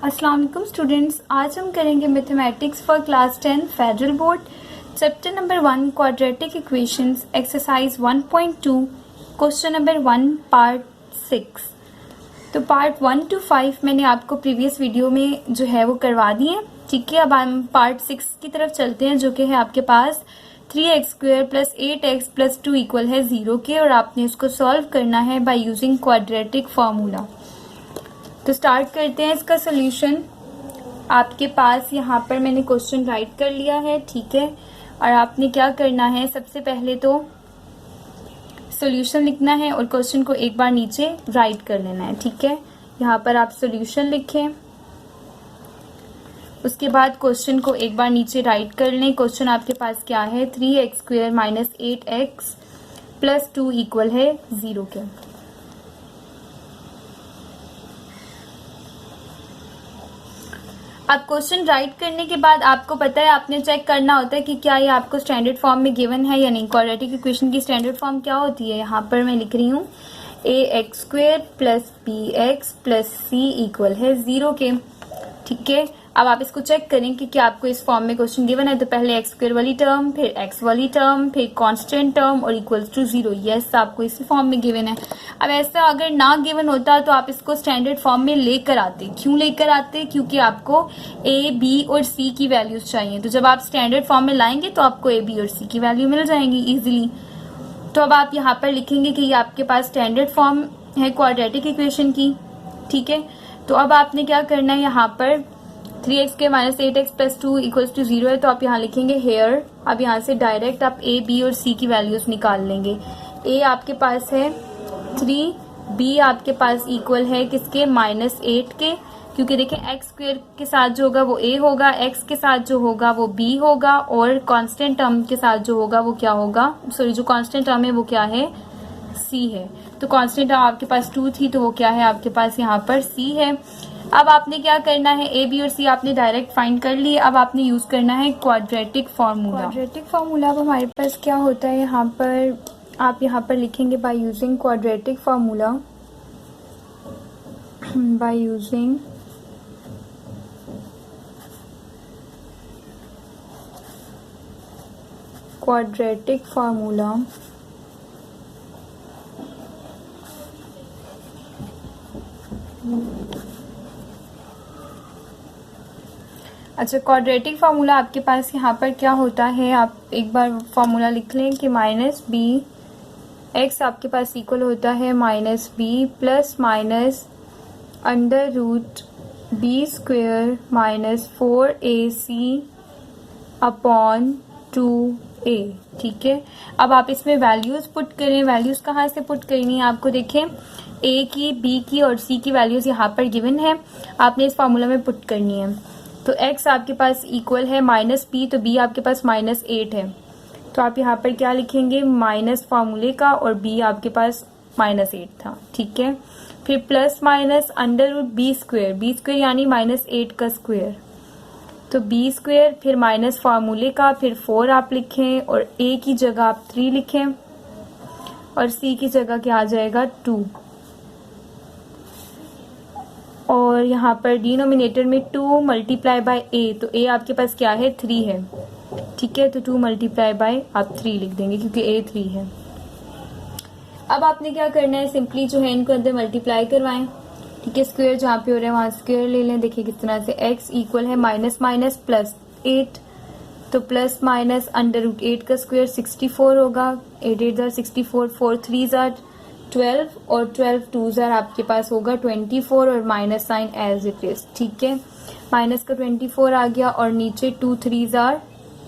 अस्सलाम वालेकुम स्टूडेंट्स, आज हम करेंगे mathematics for class 10 federal board chapter number 1 quadratic equations exercise 1.2 question number 1 part 6। तो पार्ट 1 to 5 मैंने आपको प्रीवियस वीडियो में जो है वो करवा दी है। ठीक है, अब हम पार्ट 6 की तरफ चलते हैं, जो कि है आपके पास 3x² + 8x + 2 इक्वल है 0 के, और आपने इसको सॉल्व करना है बाय यूजिंग क्वाड्रेटिक फार्मूला। तो स्टार्ट करते हैं इसका सोल्यूशन। आपके पास यहाँ पर मैंने क्वेश्चन राइट कर लिया है, ठीक है। और आपने क्या करना है, सबसे पहले तो सोल्यूशन लिखना है और क्वेश्चन को एक बार नीचे राइट कर लेना है, ठीक है। यहाँ पर आप सोल्यूशन लिखें, उसके बाद क्वेश्चन को एक बार नीचे राइट कर लें। क्वेश्चन आपके पास क्या है, 3x² - 8x + 2 इक्वल है 0 के। अब क्वेश्चन राइट करने के बाद आपको पता है, आपने चेक करना होता है कि क्या ये आपको स्टैंडर्ड फॉर्म में गिवन है या नहीं। क्वाड्रेटिक इक्वेशन की स्टैंडर्ड फॉर्म क्या होती है, यहाँ पर मैं लिख रही हूँ ax² + bx + c इक्वल है 0 के, ठीक है। अब आप इसको चेक करें कि क्या आपको इस फॉर्म में क्वेश्चन गिवन है। तो पहले x² वाली टर्म, फिर x वाली टर्म, फिर कांस्टेंट टर्म और इक्वल्स टू 0। यस, आपको इसी फॉर्म में गिवन है। अब ऐसा अगर ना गिवन होता तो आप इसको स्टैंडर्ड फॉर्म में लेकर आते। क्यों लेकर आते, क्योंकि आपको a, b और c की वैल्यूज चाहिए। तो जब आप स्टैंडर्ड फॉर्म में लाएंगे तो आपको a, b और c की वैल्यू मिल जाएंगी इजीली। तो अब आप यहाँ पर लिखेंगे कि ये आपके पास स्टैंडर्ड फॉर्म है क्वाड्रेटिक इक्वेशन की, ठीक है। तो अब आपने क्या करना है, यहाँ पर 3x² - 8x + 2 इक्वल्स टू 0 है, तो आप यहाँ लिखेंगे हेयर। अब यहाँ से डायरेक्ट आप a, b और c की वैल्यूज निकाल लेंगे। a आपके पास है 3, b आपके पास इक्वल है किसके, -8 के, क्योंकि देखें x² के साथ जो होगा वो a होगा, x के साथ जो होगा वो b होगा, और कांस्टेंट टर्म के साथ जो होगा वो क्या होगा, सॉरी जो कांस्टेंट टर्म है वो क्या है, c है। तो कांस्टेंट टर्म आपके पास 2 थी, तो वो क्या है आपके पास यहाँ पर c है। अब आपने क्या करना है, a, b और c आपने डायरेक्ट फाइंड कर लिए। अब आपने यूज करना है क्वाड्रेटिक फार्मूला। क्वाड्रेटिक फार्मूला अब हमारे पास क्या होता है, यहाँ पर आप यहाँ पर लिखेंगे bye using quadratic formula, bye using quadratic formula अच्छा, क्वाड्रेटिक फार्मूला आपके पास यहाँ पर क्या होता है, आप एक बार फार्मूला लिख लें कि -bx आपके पास इक्वल होता है -b + -√b² - 4ac/2a, ठीक है। अब आप इसमें वैल्यूज पुट करें। वैल्यूज कहाँ से पुट करनी है आपको, देखें a की, b की और c की वैल्यूज यहाँ पर गिवन है, आपने इस फार्मूला में पुट करनी है। तो x आपके पास इक्वल है -b, तो b आपके पास -8 है, तो आप यहाँ पर क्या लिखेंगे, माइनस फार्मूले का, और b आपके पास -8 था, ठीक है। फिर +√b² यानी -8 का स्क्वायर, तो b², फिर माइनस फार्मूले का, फिर 4 आप लिखें, और a की जगह आप 3 लिखें, और c की जगह क्या आ जाएगा 2, और यहाँ पर डिनोमिनेटर में 2 × a, तो a आपके पास क्या है 3 है, ठीक है। तो 2 × आप 3 लिख देंगे क्योंकि a 3 है। अब आपने क्या करना है, सिंपली जो है इनको अंदर मल्टीप्लाई करवाएं, ठीक है। स्क्वायर जहाँ पे हो रहा है वहां स्क्वायर ले लें। देखिए किस तरह से, x इक्वल है -+8, तो +√8 का स्क्वायर 64 होगा, 8 8 = 64, 4 3 = 12, और 12 2 ज़ार आपके पास होगा 24, और minus sign as it is, ठीक है। माइनस का 24 आ गया, और नीचे 2 3 =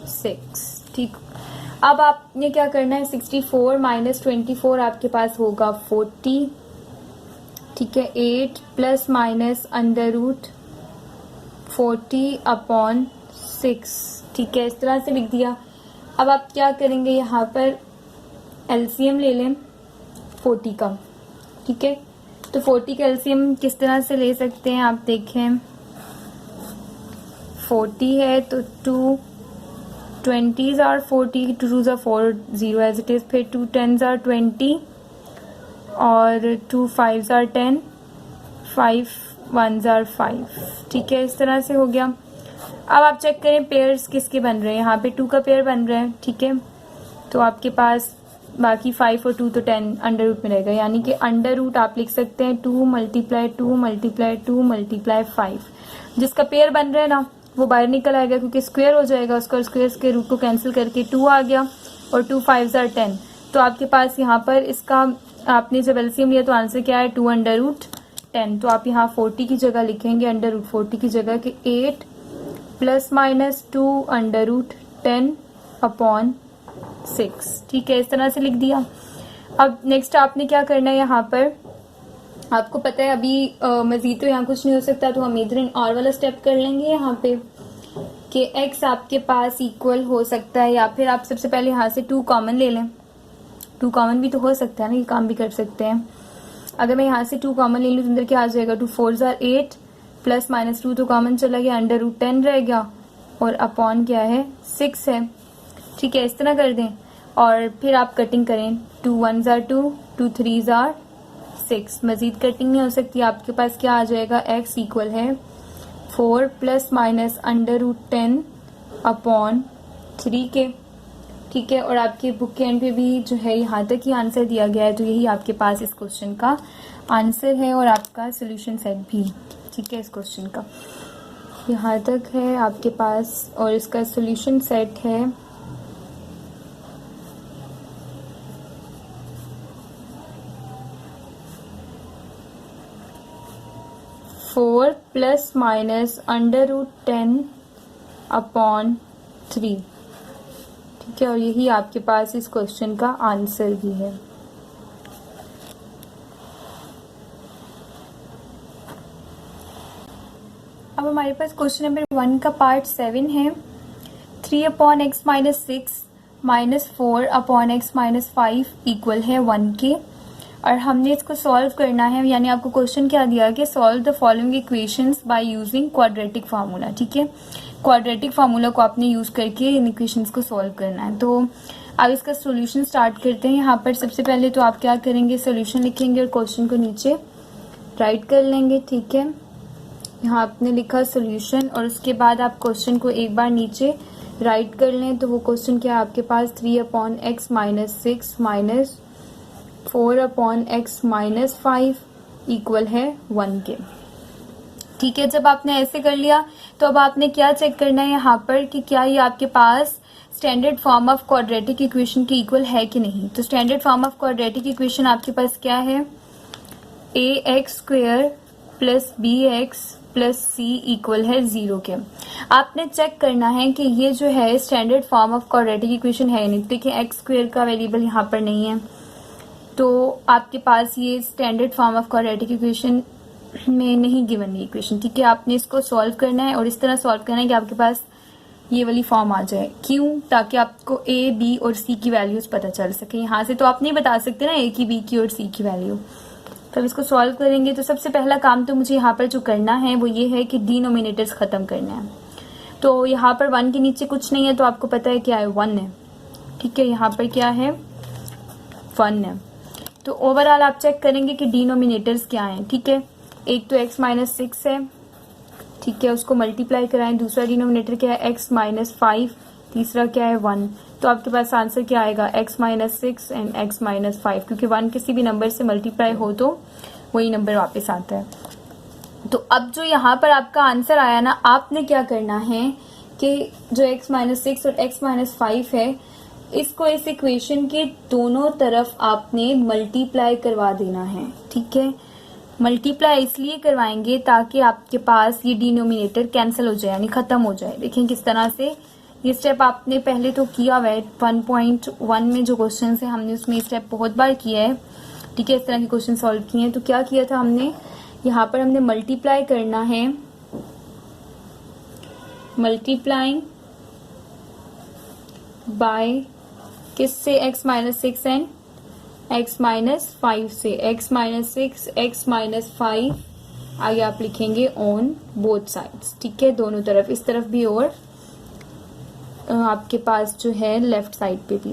6, ठीक। अब आपने क्या करना है, 64 - 24 आपके पास होगा 40, ठीक है। 8 + -√40/6, ठीक है, इस तरह से लिख दिया। अब आप क्या करेंगे, यहाँ पर एलसीएम ले लें 40 का, ठीक है। तो 40 का एलसीएम किस तरह से ले सकते हैं, आप देखें 40 है तो 2 20s are 40, 2 2s are 4, 0 as it is, फिर 2 10s are 20 और 2 5s are 10, 5 1s are 5। ठीक है, इस तरह से हो गया। अब आप चेक करें पेयर्स किसके बन रहे हैं। यहाँ पे 2 का पेयर बन रहा है। ठीक है, तो आपके पास बाकी 5 और 2 तो 10 अंडर रूट में रहेगा, यानी कि अंडर रूट आप लिख सकते हैं 2 मल्टीप्लाई 2 मल्टीप्लाई 2 मल्टीप्लाई 5। जिसका पेयर बन रहा है ना वो बाहर निकल आएगा क्योंकि स्क्वायर हो जाएगा उसका, और स्क्वायर के रूट को कैंसिल करके 2 आ गया और 2 5s are 10। तो आपके पास यहाँ पर इसका आपने जब एलसीएम लिया तो आंसर क्या है 2 अंडर रूट 10। तो आप यहाँ 40 की जगह लिखेंगे अंडर रूट 40 की जगह कि 8 plus minus 2 under root 10 upon 6। ठीक है, इस तरह से लिख दिया। अब नेक्स्ट आपने क्या करना है, यहाँ पर आपको पता है अभी मजीद तो यहाँ कुछ नहीं हो सकता, तो हम इधर और वाला स्टेप कर लेंगे यहाँ पे कि x आपके पास इक्वल हो सकता है, या फिर आप सबसे पहले यहाँ से 2 कॉमन ले लें। 2 कॉमन भी तो हो सकता है ना, ये काम भी कर सकते हैं। अगर मैं यहाँ से 2 कॉमन ले लूँ तो अंदर क्या आ जाएगा 2 4s are 8 प्लस माइनस 2 तो कॉमन चला गया, अंडर रूट 10 रह गया और अपॉन क्या है 6 है। ठीक है, इस तरह कर दें और फिर आप कटिंग करें 2 1s are 2 2 3s are 6। Majeed cutting नहीं हो सकती। आपके पास क्या आ जाएगा x इक्वल है 4 plus minus under root 10 upon 3 के। ठीक है, और आपके बुक के एंड पे भी जो है यहाँ तक ही आंसर दिया गया है, तो यही आपके पास इस क्वेश्चन का आंसर है और आपका सोल्यूशन सेट भी। ठीक है, इस क्वेश्चन का यहाँ तक है आपके पास और इसका सोल्यूशन सेट है 4 plus minus under root 10 upon 3। ठीक है, और यही आपके पास इस क्वेश्चन का आंसर भी है। अब हमारे पास क्वेश्चन नंबर 1 का पार्ट 7 है। 3 upon x minus 6 minus 4 upon x minus 5 equal है 1 के, और हमने इसको सॉल्व करना है। यानी आपको क्वेश्चन क्या दिया है कि solve the following equations bye using quadratic formula. ठीक है, क्वाड्रेटिक फार्मूला को आपने यूज करके इन इक्वेशंस को सॉल्व करना है। तो अब इसका सॉल्यूशन स्टार्ट करते हैं। यहाँ पर सबसे पहले तो आप क्या करेंगे, सॉल्यूशन लिखेंगे और क्वेश्चन को नीचे राइट कर लेंगे। ठीक है, यहाँ आपने लिखा सॉल्यूशन और उसके बाद आप क्वेश्चन को एक बार नीचे राइट कर लें। तो वो क्वेश्चन क्या है आपके पास 3 upon x minus 6 minus 4 upon x minus 5 equal है 1 के। ठीक है, जब आपने ऐसे कर लिया तो अब आपने क्या चेक करना है यहाँ पर कि क्या ये आपके पास standard form of quadratic equation के इक्वल है कि नहीं। तो standard form of quadratic equation आपके पास क्या है, ax² plus bx plus c equal है 0 के। आपने चेक करना है कि ये जो है standard form of quadratic equation है नहीं। देखिए x² का वेरिएबल यहाँ पर नहीं है, तो आपके पास ये standard form of quadratic equation में नहीं गिवन है इक्वेशन। ठीक है, आपने इसको सॉल्व करना है और इस तरह सॉल्व करना है कि आपके पास ये वाली फॉर्म आ जाए। क्यों, ताकि आपको a, b और c की वैल्यूज पता चल सके। यहाँ से तो आप नहीं बता सकते ना a की, b की और c की वैल्यू। तब इसको सॉल्व करेंगे तो सबसे पहला काम तो मुझे यहाँ पर जो करना है वो ये है कि डिनोमिनेटर्स खत्म करना है। तो यहाँ पर 1 के नीचे कुछ नहीं है, तो आपको पता है क्या है 1 है। ठीक है, यहाँ पर क्या है 1 है। तो ओवरऑल आप चेक करेंगे कि डिनोमिनेटर्स क्या हैं। ठीक है, एक तो x माइनस 6 है। ठीक है, उसको मल्टीप्लाई कराएं। दूसरा डिनोमिनेटर क्या है x माइनस 5, तीसरा क्या है 1। तो आपके पास आंसर क्या आएगा x minus 6 and x minus 5, क्योंकि 1 किसी भी नंबर से मल्टीप्लाई हो तो वही नंबर वापस आता है। तो अब जो यहाँ पर आपका आंसर आया ना, आपने क्या करना है कि जो x माइनस 6 और x माइनस 5 है, इसको इस इक्वेशन के दोनों तरफ आपने मल्टीप्लाई करवा देना है। ठीक है, मल्टीप्लाई इसलिए करवाएंगे ताकि आपके पास ये डिनोमिनेटर कैंसिल हो जाए, यानी खत्म हो जाए। देखें किस तरह से ये स्टेप आपने पहले तो किया हुआ है 1.1 में जो क्वेश्चन है, हमने उसमें स्टेप बहुत बार किया है। ठीक है, इस तरह के क्वेश्चन सॉल्व किए हैं। तो क्या किया था हमने, यहाँ पर हमने मल्टीप्लाई करना है, मल्टीप्लाइंग बाय किससे, x minus 6 and x minus 5 से। x माइनस 6 x माइनस 5 आगे आप लिखेंगे ऑन बोथ साइड्स। ठीक है, दोनों तरफ, इस तरफ भी और आपके पास जो है लेफ्ट साइड पे भी।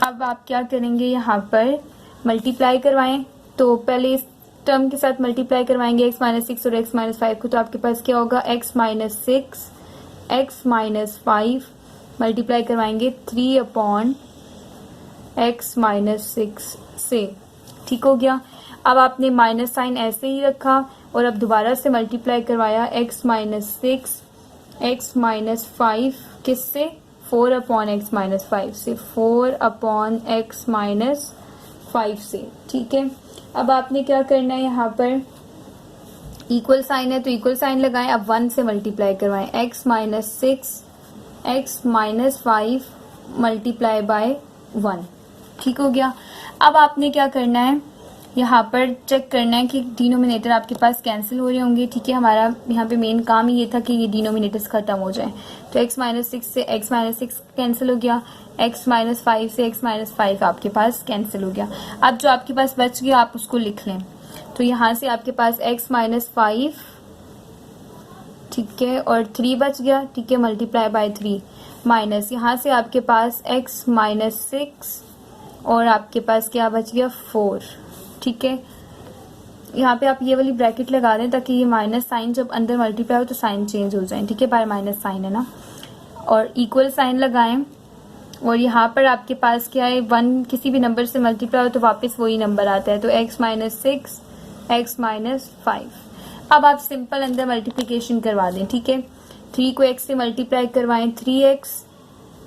अब आप क्या करेंगे, यहाँ पर मल्टीप्लाई करवाएं। तो पहले टर्म के साथ मल्टीप्लाई करवाएंगे x माइनस 6 और x माइनस 5 को, तो आपके पास क्या होगा x minus 6 x minus 5 multiply करवाएंगे 3 अपॉन x माइनस 6 से। ठीक हो गया। अब आपने माइनस साइन ऐसे ही रखा और अब दोबारा से मल्टीप्लाई करवाया x माइनस 6 x माइनस 5 किससे, 4 अपॉन x माइनस 5 से, 4 अपॉन x माइनस 5 से। ठीक है। अब आपने क्या करना है, यहाँ पर इक्वल साइन है तो इक्वल साइन लगाएं, अब 1 से मल्टीप्लाई करवाएं, x minus 6 x minus 5 multiply by 1। ठीक हो गया। अब आपने क्या करना है, यहाँ पर चेक करना है कि डिनोमिनेटर आपके पास कैंसिल हो रहे होंगे। ठीक है। हमारा यहाँ पे मेन काम ही ये था कि ये डिनोमिनेटर्स खत्म हो जाए। तो x माइनस 6 से x माइनस 6 कैंसिल हो गया, x माइनस 5 से x माइनस 5 आपके पास कैंसिल हो गया। अब जो आपके पास बच गया आप उसको लिख लें। तो यहाँ से आपके पास x माइनस 5, ठीक है, और 3 बच गया। ठीक है, मल्टीप्लाई बाय 3 माइनस यहाँ से आपके पास x माइनस 6 और आपके पास क्या बच गया 4। ठीक है। यहाँ पे आप ये वाली ब्रैकेट लगा दें ताकि ये माइनस साइन जब अंदर मल्टीप्लाई हो तो साइन चेंज हो जाए। ठीक है, बाय माइनस साइन है ना, और इक्वल साइन लगाएं। और यहाँ पर आपके पास क्या है, 1 किसी भी नंबर से मल्टीप्लाई हो तो वापस वही नंबर आता है, तो x माइनस 6 x माइनस 5। अब आप सिंपल अंदर मल्टीप्लिकेशन करवा दें। ठीक है, 3 को x से मल्टीप्लाई करवाएं 3x,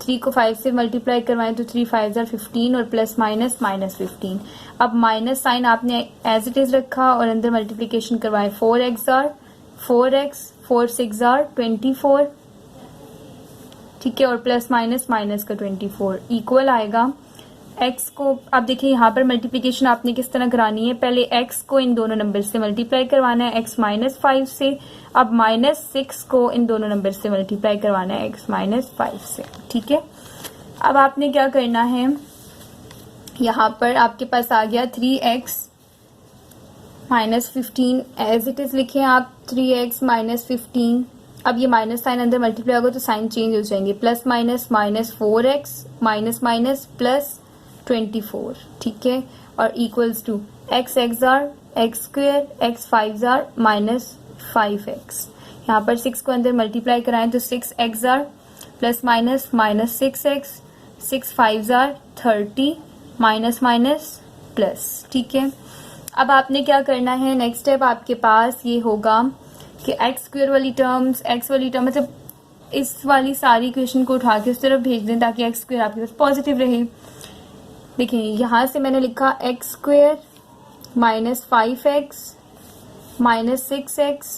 3 को 5 से मल्टीप्लाई करवाएं तो 3 5 15 और प्लस माइनस माइनस 15। अब माइनस साइन आपने एज इट इज रखा और अंदर मल्टीप्लिकेशन करवाएं, 4x 4x 4 6 24। ठीक है, और प्लस माइनस माइनस का 24 इक्वल आएगा x को। अब देखिए यहाँ पर मल्टीप्लिकेशन आपने किस तरह करानी है, पहले x को इन दोनों नंबर से मल्टीप्लाई करवाना है x माइनस 5 से, अब माइनस 6 को इन दोनों नंबर से मल्टीप्लाई करवाना है x माइनस 5 से। ठीक है। अब आपने क्या करना है, यहाँ पर आपके पास आ गया 3x minus 15 as it is लिखे आप 3x माइनस 15। अब ये माइनस साइन अंदर मल्टीप्लाई होगा तो साइन चेंज हो जाएंगे, plus minus minus 4x minus minus plus 24। ठीक है, और equals to x x square x 5 minus 5x। यहाँ पर 6 को अंदर मल्टीप्लाई कराएं तो 6x plus minus minus 6x 6 5 30 minus minus plus. ठीक है। अब आपने क्या करना है, नेक्स्ट स्टेप आपके पास ये होगा कि x स्क्वेयर वाली टर्म्स, x वाली टर्म मतलब इस वाली सारी इक्वेशन को उठा के उस तरफ भेज दें ताकि x स्क्वेयर आपके पास पॉजिटिव रहे। देखिए यहाँ से मैंने लिखा x square minus 5x minus 6x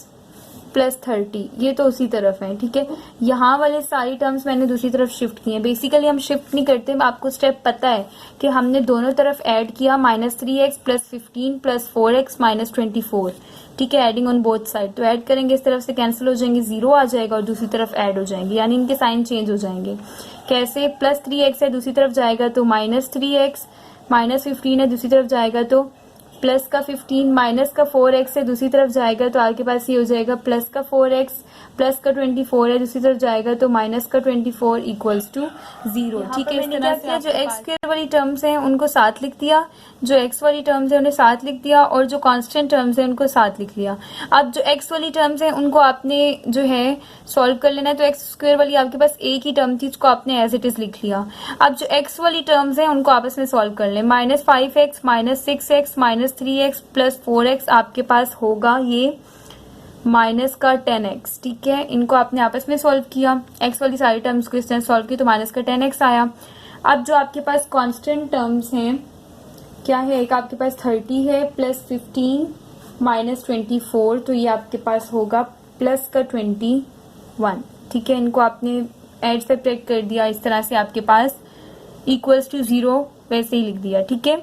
plus 30, ये तो उसी तरफ है। ठीक है, यहाँ वाले सारी टर्म्स मैंने दूसरी तरफ शिफ्ट किए हैं। बेसिकली हम शिफ्ट नहीं करते, आपको स्टेप पता है कि हमने दोनों तरफ ऐड किया, minus 3x plus 15 plus 4x minus 24। ठीक है, एडिंग ऑन बोथ साइड, तो ऐड करेंगे इस तरफ से कैंसिल हो जाएंगे, 0 आ जाएगा और दूसरी तरफ ऐड हो जाएंगे, यानी इनके साइन चेंज हो जाएंगे। कैसे, प्लस 3x है दूसरी तरफ जाएगा तो माइनस 3x, माइनस 15 है दूसरी तरफ जाएगा तो प्लस का 15, माइनस का 4x है दूसरी तरफ जाएगा तो आपके पास ये हो जाएगा प्लस का 4x, प्लस का 24 है दूसरी तरफ जाएगा तो माइनस का 24 इक्वल्स टू 0। ठीक है, इस तरह से जो x स्क्वायर वाली टर्म्स हैं उनको साथ लिख दिया, जो x वाली टर्म्स हैं उन्हें साथ लिख दिया, और जो कांस्टेंट टर्म्स हैं उनको साथ लिख लिया। अब जो x वाली टर्म्स हैं उनको आपने जो है सॉल्व कर लेना है, तो x स्क्वायर वाली आपके पास एक ही टर्म थी, उसको आपने एज इट इज लिख लिया। अब जो x वाली टर्म्स हैं उनको आपस में सॉल्व कर लें, minus 5x minus 6x minus 3x plus 4x आपके पास होगा ये माइनस का 10x। ठीक है, इनको आपने आपस में सॉल्व किया, x वाली सारी टर्म्स को इस तरह सॉल्व किया तो माइनस का 10x आया। अब जो आपके पास कांस्टेंट टर्म्स हैं क्या है, एक आपके पास 30 है प्लस 15 माइनस 24, तो ये आपके पास होगा प्लस का 21। ठीक है, इनको आपने ऐड सेपरेट कर दिया, इस तरह से आपके पास इक्वल्स टू 0 वैसे ही लिख दिया। ठीक है,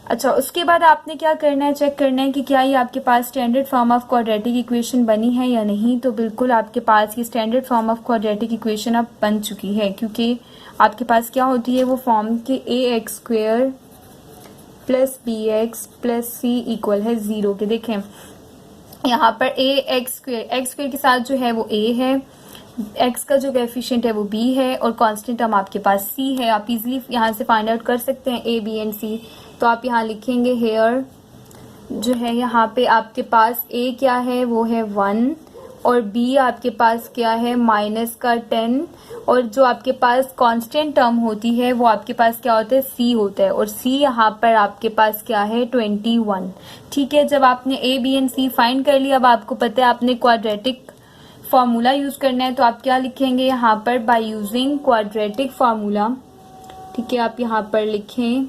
अच्छा उसके बाद आपने क्या करना है, चेक करना है कि क्या ये आपके पास standard form of quadratic equation बनी है या नहीं। तो बिल्कुल आपके पास ये standard form of quadratic equation अब बन चुकी है, क्योंकि आपके पास क्या होती है वो फॉर्म के ax square plus bx plus c equal है 0 के। देखें यहाँ पर ax स्क्वेयर के साथ जो है वो a है, x का जो कोएफिशिएंट है वो b है, और कांस्टेंट टर्म आपके पास c है। आप इजीली यहाँ से फाइंड आउट कर सकते हैं a b एंड c। तो आप यहाँ लिखेंगे हेयर जो है यहाँ पे आपके पास a क्या है वो है 1 और b आपके पास क्या है -10 और जो आपके पास कांस्टेंट टर्म होती है वो आपके पास क्या होता है c होता है और c यहाँ पर आपके पास क्या है 21। ठीक है, जब आपने a b and c find कर लिया, अब आपको पता है आपने क्वाड्रेटिक फार्मूला यूज करना है, तो आप क्या लिखेंगे यहाँ पर बाय यूजिंग क्वाड्रेटिक फार्मूला। ठीक है, आप यहाँ पर लिखें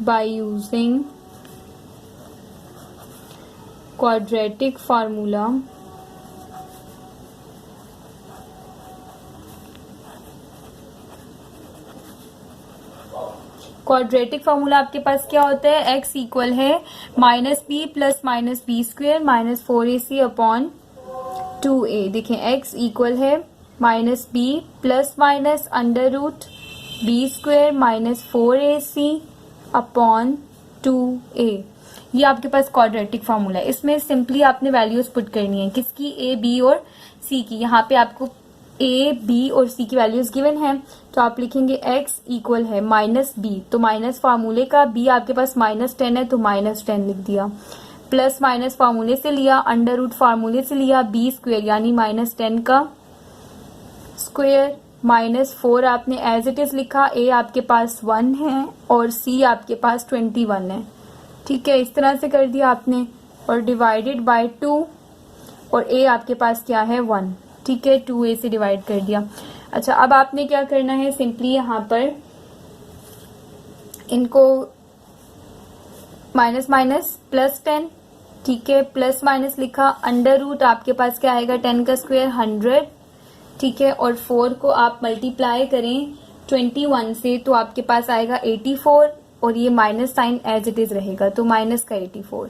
by using quadratic formula quadratic formula आपके पास क्या होता है, x इक्वल है -b plus -b square -4ac upon 2a। देखें x इक्वल है -b plus minus under root b square -4ac upon 2a। ये आपके पास क्वाड्रेटिक फार्मूला है। इसमें सिंपली आपने वैल्यूज पुट करनी है, किसकी, a b और c की। यहाँ पे आपको a b और c की वैल्यूज गिवन है, तो आप लिखेंगे x इक्वल है -b, तो माइनस फार्मूले का b आपके पास -10 है तो -10 लिख दिया, प्लस माइनस फार्मूले से लिया, अंडर रूट फार्मूले से लिया, b स्क्वेयर यानी -10 का स्क्वेयर -4 आपने एज इट इज लिखा, a आपके पास 1 है और c आपके पास 21 है। ठीक है, इस तरह से कर दिया आपने और डिवाइडेड बाय 2 और a आपके पास क्या है 1। ठीक है, 2a से डिवाइड कर दिया। अच्छा, अब आपने क्या करना है, सिंपली यहाँ पर इनको माइनस माइनस प्लस 10। ठीक है, प्लस माइनस लिखा, अंडर रूट आपके पास क्या आएगा 10 का स्क्वायर 100। ठीक है, और 4 को आप मल्टीप्लाई करें 21 से तो आपके पास आएगा 84 और ये minus sign as it is रहेगा तो माइनस का 84।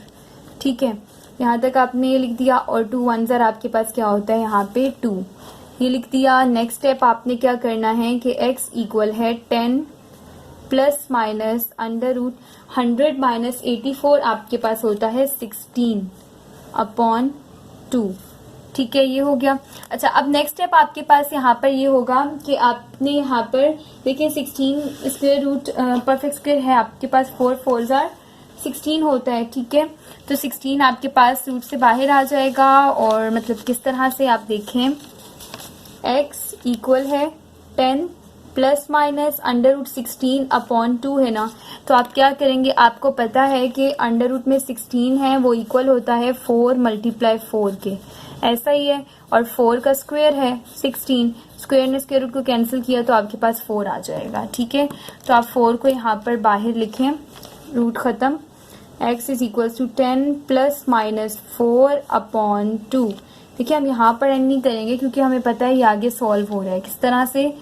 ठीक है, यहाँ तक आपने ये लिख दिया और 2 1 ज़र आपके पास क्या होता है यहाँ पे 2, ये लिख दिया। नेक्स्ट स्टेप आपने क्या करना है कि x इक्वल है 10 plus minus under root 100 minus 84 आपके पास होता है 16 अपॉन 2। ठीक है, ये हो गया। अच्छा, अब नेक्स्ट स्टेप आपके पास यहाँ पर ये होगा कि आपने यहाँ पर देखिए 16 स्क्वायर रूट परफेक्ट स्क्वायर है आपके पास 4 4 ज़ार 16 होता है। ठीक है, तो 16 आपके पास रूट से बाहर आ जाएगा और मतलब किस तरह से आप देखें, x इक्वल है 10 plus minus under root 16 upon 2 है ना, तो आप क्या करेंगे, आपको पता है कि अंडर रूट में 16 है वो इक्वल होता है 4 मल्टीप्लाई 4 के, ऐसा ही है, और 4 का स्क्वायर है 16, स्क्वायर ने स्क्वायर रूट को कैंसिल किया तो आपके पास 4 आ जाएगा। ठीक है, तो आप 4 को यहाँ पर बाहर लिखें, रूट खत्म, x is equal to 10 plus minus 4 upon 2। देखिए, हम यहाँ पर एंड नहीं करेंगे क्योंकि हमें पता है ये आगे सॉल्व हो रहा है किस तरह से,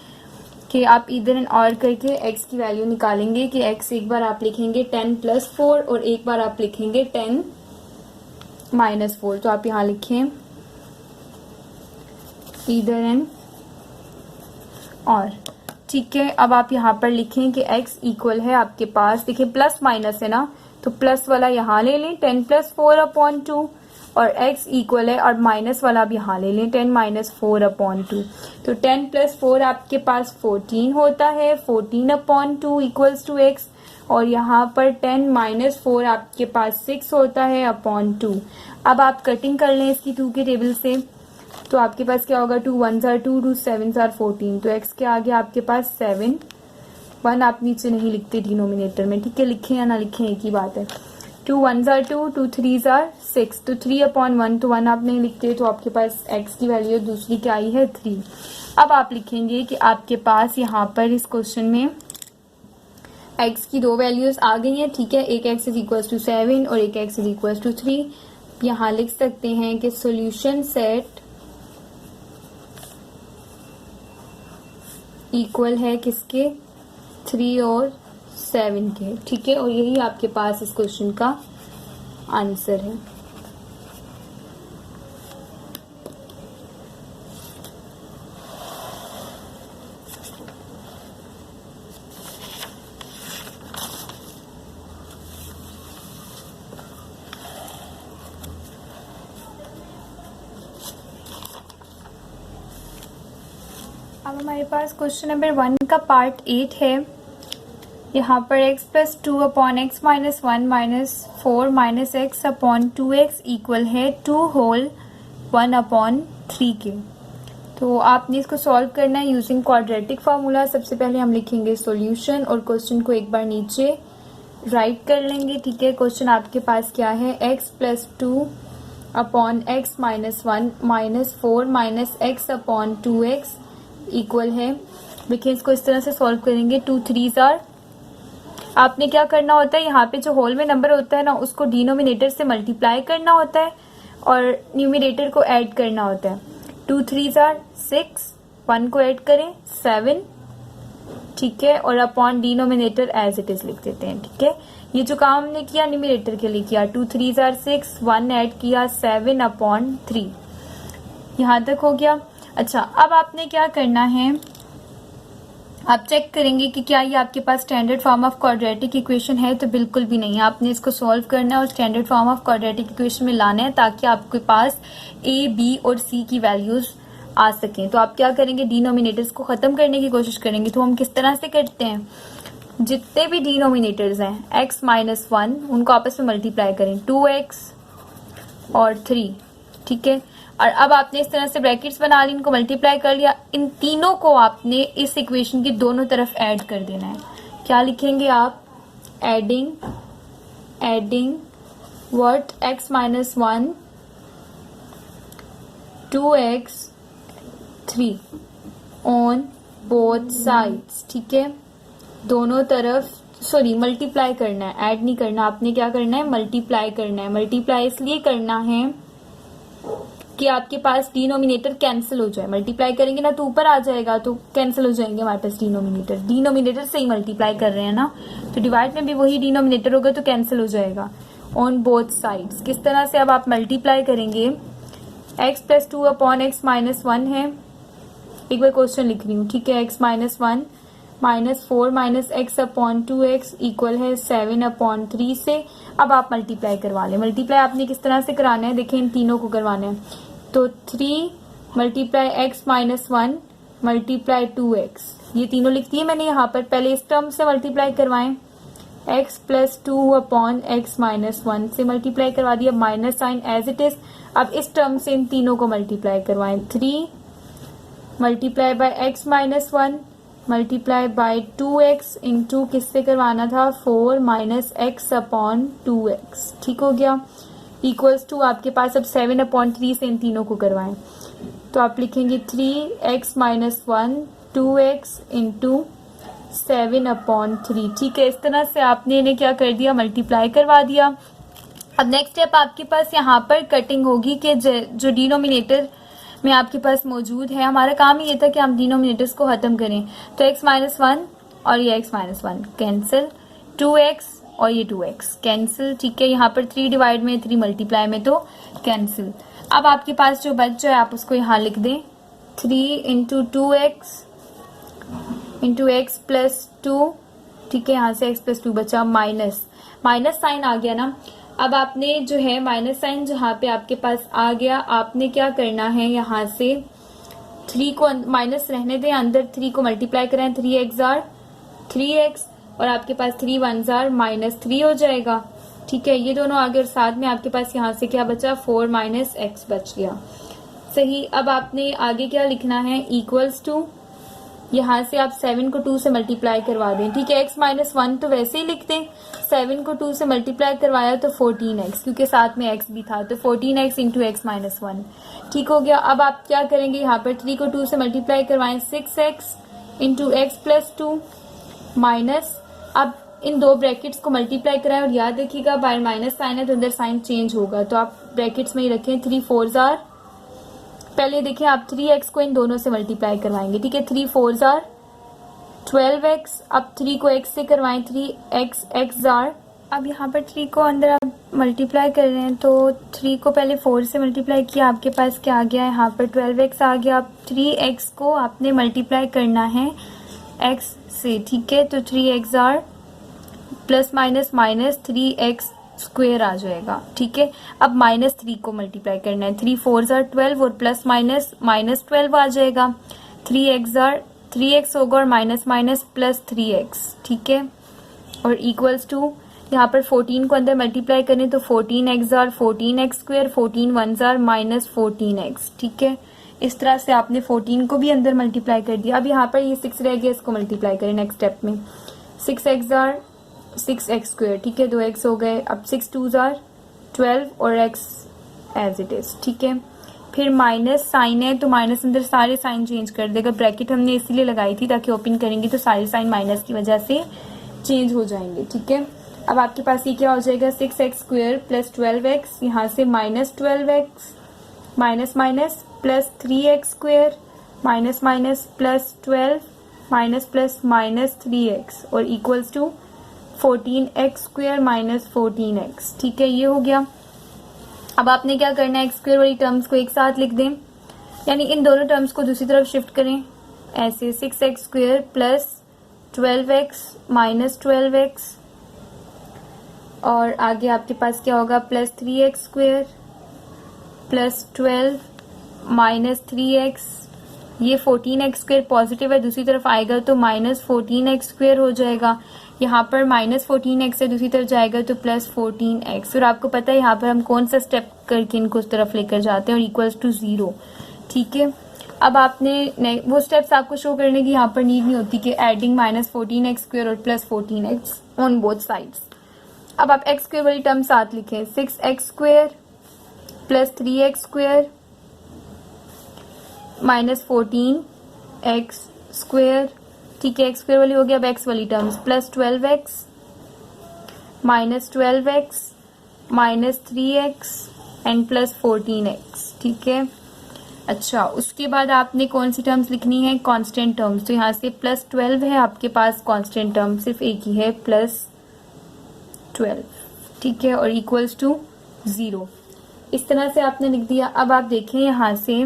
कि आप इधर एंड और करके x की वैल्यू निकालेंगे कि x एक बार आप लिखेंगे 10 प्लस 4 और एक बार आप लिखेंगे 10 माइनस 4। तो आप यहाँ लिखें इधर एंड और। ठीक है, अब आप यहाँ पर लिखें कि x इक्वल है आपके पास, देखिए प्लस माइनस है ना, तो प्लस वाला यहाँ ले लें 10 प्लस 4 अपॉन 2 और x इक्वल है, और माइनस वाला आप यहाँ ले लें 10 माइनस 4 अपॉन 2, तो 10 प्लस 4 आपके पास 14 होता है, 14 अपॉन 2 इक्वल्स टू x, और यहाँ पर 10 माइनस 4 आपके पास 6 होता है अपॉन 2। अब आप कटिंग कर लें इसकी 2 के टेबल से, तो आपके पास क्या होगा, 2 1 ज़ार 2, 2 7 ज़ार 14, तो x के आगे आपके पास 7, 1 आप नीचे नहीं लिखते डिनोमिनेटर में। ठीक है, लिखें या ना लिखें एक ही बात है। 2 1 ज़ार 2, 2 3 ज़ार 6, तो 3 अपॉन 1, तो 1 आप नहीं लिखते, तो आपके पास x की वैल्यू दूसरी क्या आई है 3। अब आप लिखेंगे कि आपके पास यहाँ पर इस क्वेश्चन में x की 2 वैल्यूज आ गई हैं। ठीक है, एक x इज इक्वल टू 7 और एक x इज इक्वल टू 3। यहाँ लिख सकते हैं कि सॉल्यूशन सेट इक्वल है किसके, 3 और 7 के। ठीक है, और यही आपके पास इस क्वेश्चन का आंसर है। अब हमारे पास क्वेश्चन नंबर 1 का पार्ट 8 है। यहाँ पर x plus 2 upon x minus 1 minus 4 minus x upon 2x equal है 2 होल 1 अपॉन 3 के। तो आपने इसको सॉल्व करना है यूजिंग क्वाड्रेटिक फार्मूला। सबसे पहले हम लिखेंगे सॉल्यूशन और क्वेश्चन को एक बार नीचे राइट कर लेंगे। ठीक है, क्वेश्चन आपके पास क्या है, x plus 2 upon x minus 1 minus 4 minus x upon 2x equal है। देखिए इसको इस तरह से सॉल्व करेंगे, 2 3s आर। आपने क्या करना होता है, यहाँ पे जो होल में नंबर होता है ना उसको डिनोमिनेटर से मल्टीप्लाई करना होता है और न्यूमिनेटर को ऐड करना होता है। 2 3s आर 6, 1 को ऐड करें 7, ठीक है, और upon denominator as it is लिख देते हैं। ठीक है, ये जो काम हमने किया न्यूमिनेटर के लिए किया, 2 3s आर 6, 1 ऐड किया 7 अपॉन 3, यहाँ तक हो गया। अच्छा, अब आपने क्या करना है, आप चेक करेंगे कि क्या ये आपके पास standard form of quadratic equation है, तो बिल्कुल भी नहीं है। आपने इसको सॉल्व करना है और standard form of quadratic equation में लाना है ताकि आपके पास ए, बी और सी की वैल्यूज आ सकें। तो आप क्या करेंगे, डिनोमिनेटर्स को खत्म करने की कोशिश करेंगे। तो हम किस तरह से करते हैं, जितने भी डिनोमिनेटर्स हैं x माइनस 1 उनको आपस में मल्टीप्लाई करें, 2x और 3, ठीक है। और अब आपने इस तरह से ब्रैकेट्स बना ली, इनको मल्टीप्लाई कर लिया। इन तीनों को आपने इस इक्वेशन की दोनों तरफ ऐड कर देना है। क्या लिखेंगे आप, adding what, x minus 1 2x 3 on both sides, ठीक है, दोनों तरफ। सॉरी, मल्टीप्लाई करना है, ऐड नहीं करना। आपने क्या करना है, मल्टीप्लाई करना है। मल्टीप्लाई इसलिए करना है कि आपके पास डिनोमिनेटर कैंसिल हो जाए। मल्टीप्लाई करेंगे ना तो ऊपर आ जाएगा, तो कैंसिल हो जाएंगे हमारे पास डिनोमिनेटर से ही मल्टीप्लाई कर रहे हैं ना, तो डिवाइड में भी वही डिनोमिनेटर होगा तो कैंसिल हो जाएगा। ऑन बोथ साइड्स किस तरह से, अब आप मल्टीप्लाई करेंगे, x plus 2 upon x minus 1 है, एक बार क्वेश्चन लिख रही हूँ, ठीक है, x minus 1 minus 4 minus x upon 2x equal है 7 अपॉन 3 से। अब आप मल्टीप्लाई करवा लें। मल्टीप्लाई आपने किस तरह से कराना है, देखें इन तीनों को करवाना है, तो 3 multiply x minus 1 multiply 2x, ये तीनों लिख दिए मैंने यहाँ पर। पहले इस टर्म से मल्टीप्लाई करवाएं, x plus 2 upon x minus 1 से मल्टीप्लाई करवा दिया, minus sign as it is. अब इस टर्म से इन तीनों को मल्टीप्लाई करवाएं, 3 multiply by x minus 1 multiply by 2x into किससे करवाना था, 4 माइनस एक्स अपॉन 2x, ठीक हो गया, इक्वल्स टू आपके पास अब 7 अपॉन 3 से इन तीनों को करवाएं, तो आप लिखेंगे 3x minus 1 2x into 7 upon 3, ठीक है। इस तरह से आपने इन्हें क्या कर दिया, मल्टीप्लाई करवा दिया। अब नेक्स्ट स्टेप आपके पास यहाँ पर कटिंग होगी कि जो डिनोमिनेटर में आपके पास मौजूद है, हमारा काम ही ये था कि हम डिनोमिनेटर्स को खत्म करें। तो x माइनस 1 और ये x माइनस 1 कैंसिल, 2x और ये 2x कैंसिल, ठीक है। यहाँ पर 3 डिवाइड में 3 मल्टीप्लाई में तो कैंसिल। अब आपके पास जो बच जाए आप उसको यहाँ लिख दें, 3 into 2x into x plus 2, ठीक है, यहाँ से x प्लस 2 बचा, माइनस साइन आ गया ना। अब आपने जो है माइनस साइन जहाँ पे आपके पास आ गया, आपने क्या करना है, यहाँ से 3 को माइनस रहने दें, अंदर 3 को मल्टीप्लाई करें, 3x आर 3x और आपके पास 3 1s आर माइनस 3 हो जाएगा, ठीक है। ये दोनों आगे और साथ में आपके पास यहाँ से क्या बचा, 4 माइनस एक्स बच गया, सही। अब आपने आगे क्या लिखना है, इक्वल्स टू, यहाँ से आप 7 को 2 से मल्टीप्लाई करवा दें, ठीक है। x माइनस 1 तो वैसे ही लिख दें, 7 को 2 से मल्टीप्लाई करवाया तो 14x, क्योंकि साथ में x भी था, तो 14x इंटू एक्स माइनस 1, ठीक हो गया। अब आप क्या करेंगे, यहाँ पर 3 को 2 से मल्टीप्लाई करवाएं, 6x into x plus 2 minus, अब इन दो ब्रैकेट्स को मल्टीप्लाई कराएं और याद रखिएगा बाहर माइनस साइन है तो अंदर साइन चेंज होगा, तो आप ब्रैकेट्स में ही रखें, 3 4s आर, पहले देखिए आप 3x को इन दोनों से मल्टीप्लाई करवाएंगे, ठीक है, 3 4s आर 12x, अब 3 को x से करवाएं, 3x x आर। अब यहाँ पर 3 को अंदर आप मल्टीप्लाई कर रहे हैं, तो 3 को पहले 4 से मल्टीप्लाई किया, आपके पास क्या आ गया, यहाँ पर 12x आ गया। अब 3x को आपने मल्टीप्लाई करना है x से, ठीक है, तो 3x are plus minus minus 3x square आ जाएगा, ठीक है। अब माइनस 3 को मल्टीप्लाई करना है, 3 4s आर 12 और प्लस माइनस माइनस 12 आ जाएगा, 3x आर 3x होगा और माइनस माइनस प्लस 3x, ठीक है। और इक्वल्स टू यहाँ पर 14 को अंदर मल्टीप्लाई करें तो 14x jar 14x square, 14 1 jar minus 14x। ठीक है, इस तरह से आपने 14 को भी अंदर मल्टीप्लाई कर दिया। अब यहाँ पर ये 6 रह गया, इसको मल्टीप्लाई करें नेक्स्ट स्टेप में। 6x जार 6x स्क्वायर, ठीक है, 2x हो गए। अब 6 2 जार 12 और x एज इट इज। ठीक है, फिर माइनस साइन है तो माइनस अंदर सारे साइन चेंज कर देगा। ब्रैकेट हमने इसीलिए लगाई थी ताकि ओपन करेंगे तो सारे साइन माइनस की वजह से चेंज हो जाएंगे। ठीक है, अब आपके पास ये क्या हो जाएगा, 6x स्क्वायर प्लस 12x, यहाँ से minus 12x minus minus plus 3x square minus minus plus 12 minus plus minus 3x और equals to 14x square minus 14x। ठीक है, ये हो गया। अब आपने क्या करना है, एक्स स्क्वायर वाली टर्म्स को एक साथ लिख दें, यानी इन दोनों टर्म्स को दूसरी तरफ शिफ्ट करें ऐसे। 6x square plus 12x minus 12x और आगे आपके पास क्या होगा, plus 3x square plus 12 minus 3x। ये 14x स्क्वायर पॉजिटिव है, दूसरी तरफ आएगा तो माइनस 14x स्क्वायर हो जाएगा। यहाँ पर माइनस 14x से दूसरी तरफ जाएगा तो प्लस 14x। और आपको पता है यहाँ पर हम कौन सा स्टेप करके इनको उस तरफ लेकर जाते हैं, और इक्वल्स टू 0। ठीक है, अब आपने वो स्टेप्स आपको शो करने की यहाँ पर नीड नहीं होती कि एडिंग माइनस 14x स्क्वायर और plus 14x on both sides. अब आप x स्क्वायर वाली टर्म साथ लिखें, 6x square plus 3x square minus 14x square. ठीक है, x स्क्वायर वाली हो गया। अब x वाली terms plus 12x minus 12x minus 3x and plus 14x। ठीक है, अच्छा, उसके बाद आपने कौन सी टर्म्स लिखनी है, कांस्टेंट टर्म्स। तो यहाँ से प्लस 12 है आपके पास, कांस्टेंट टर्म सिर्फ एक ही है, प्लस 12। ठीक है, और इक्वल्स टू 0। इस तरह से आपने लिख दिया। अब आप देखें यहाँ से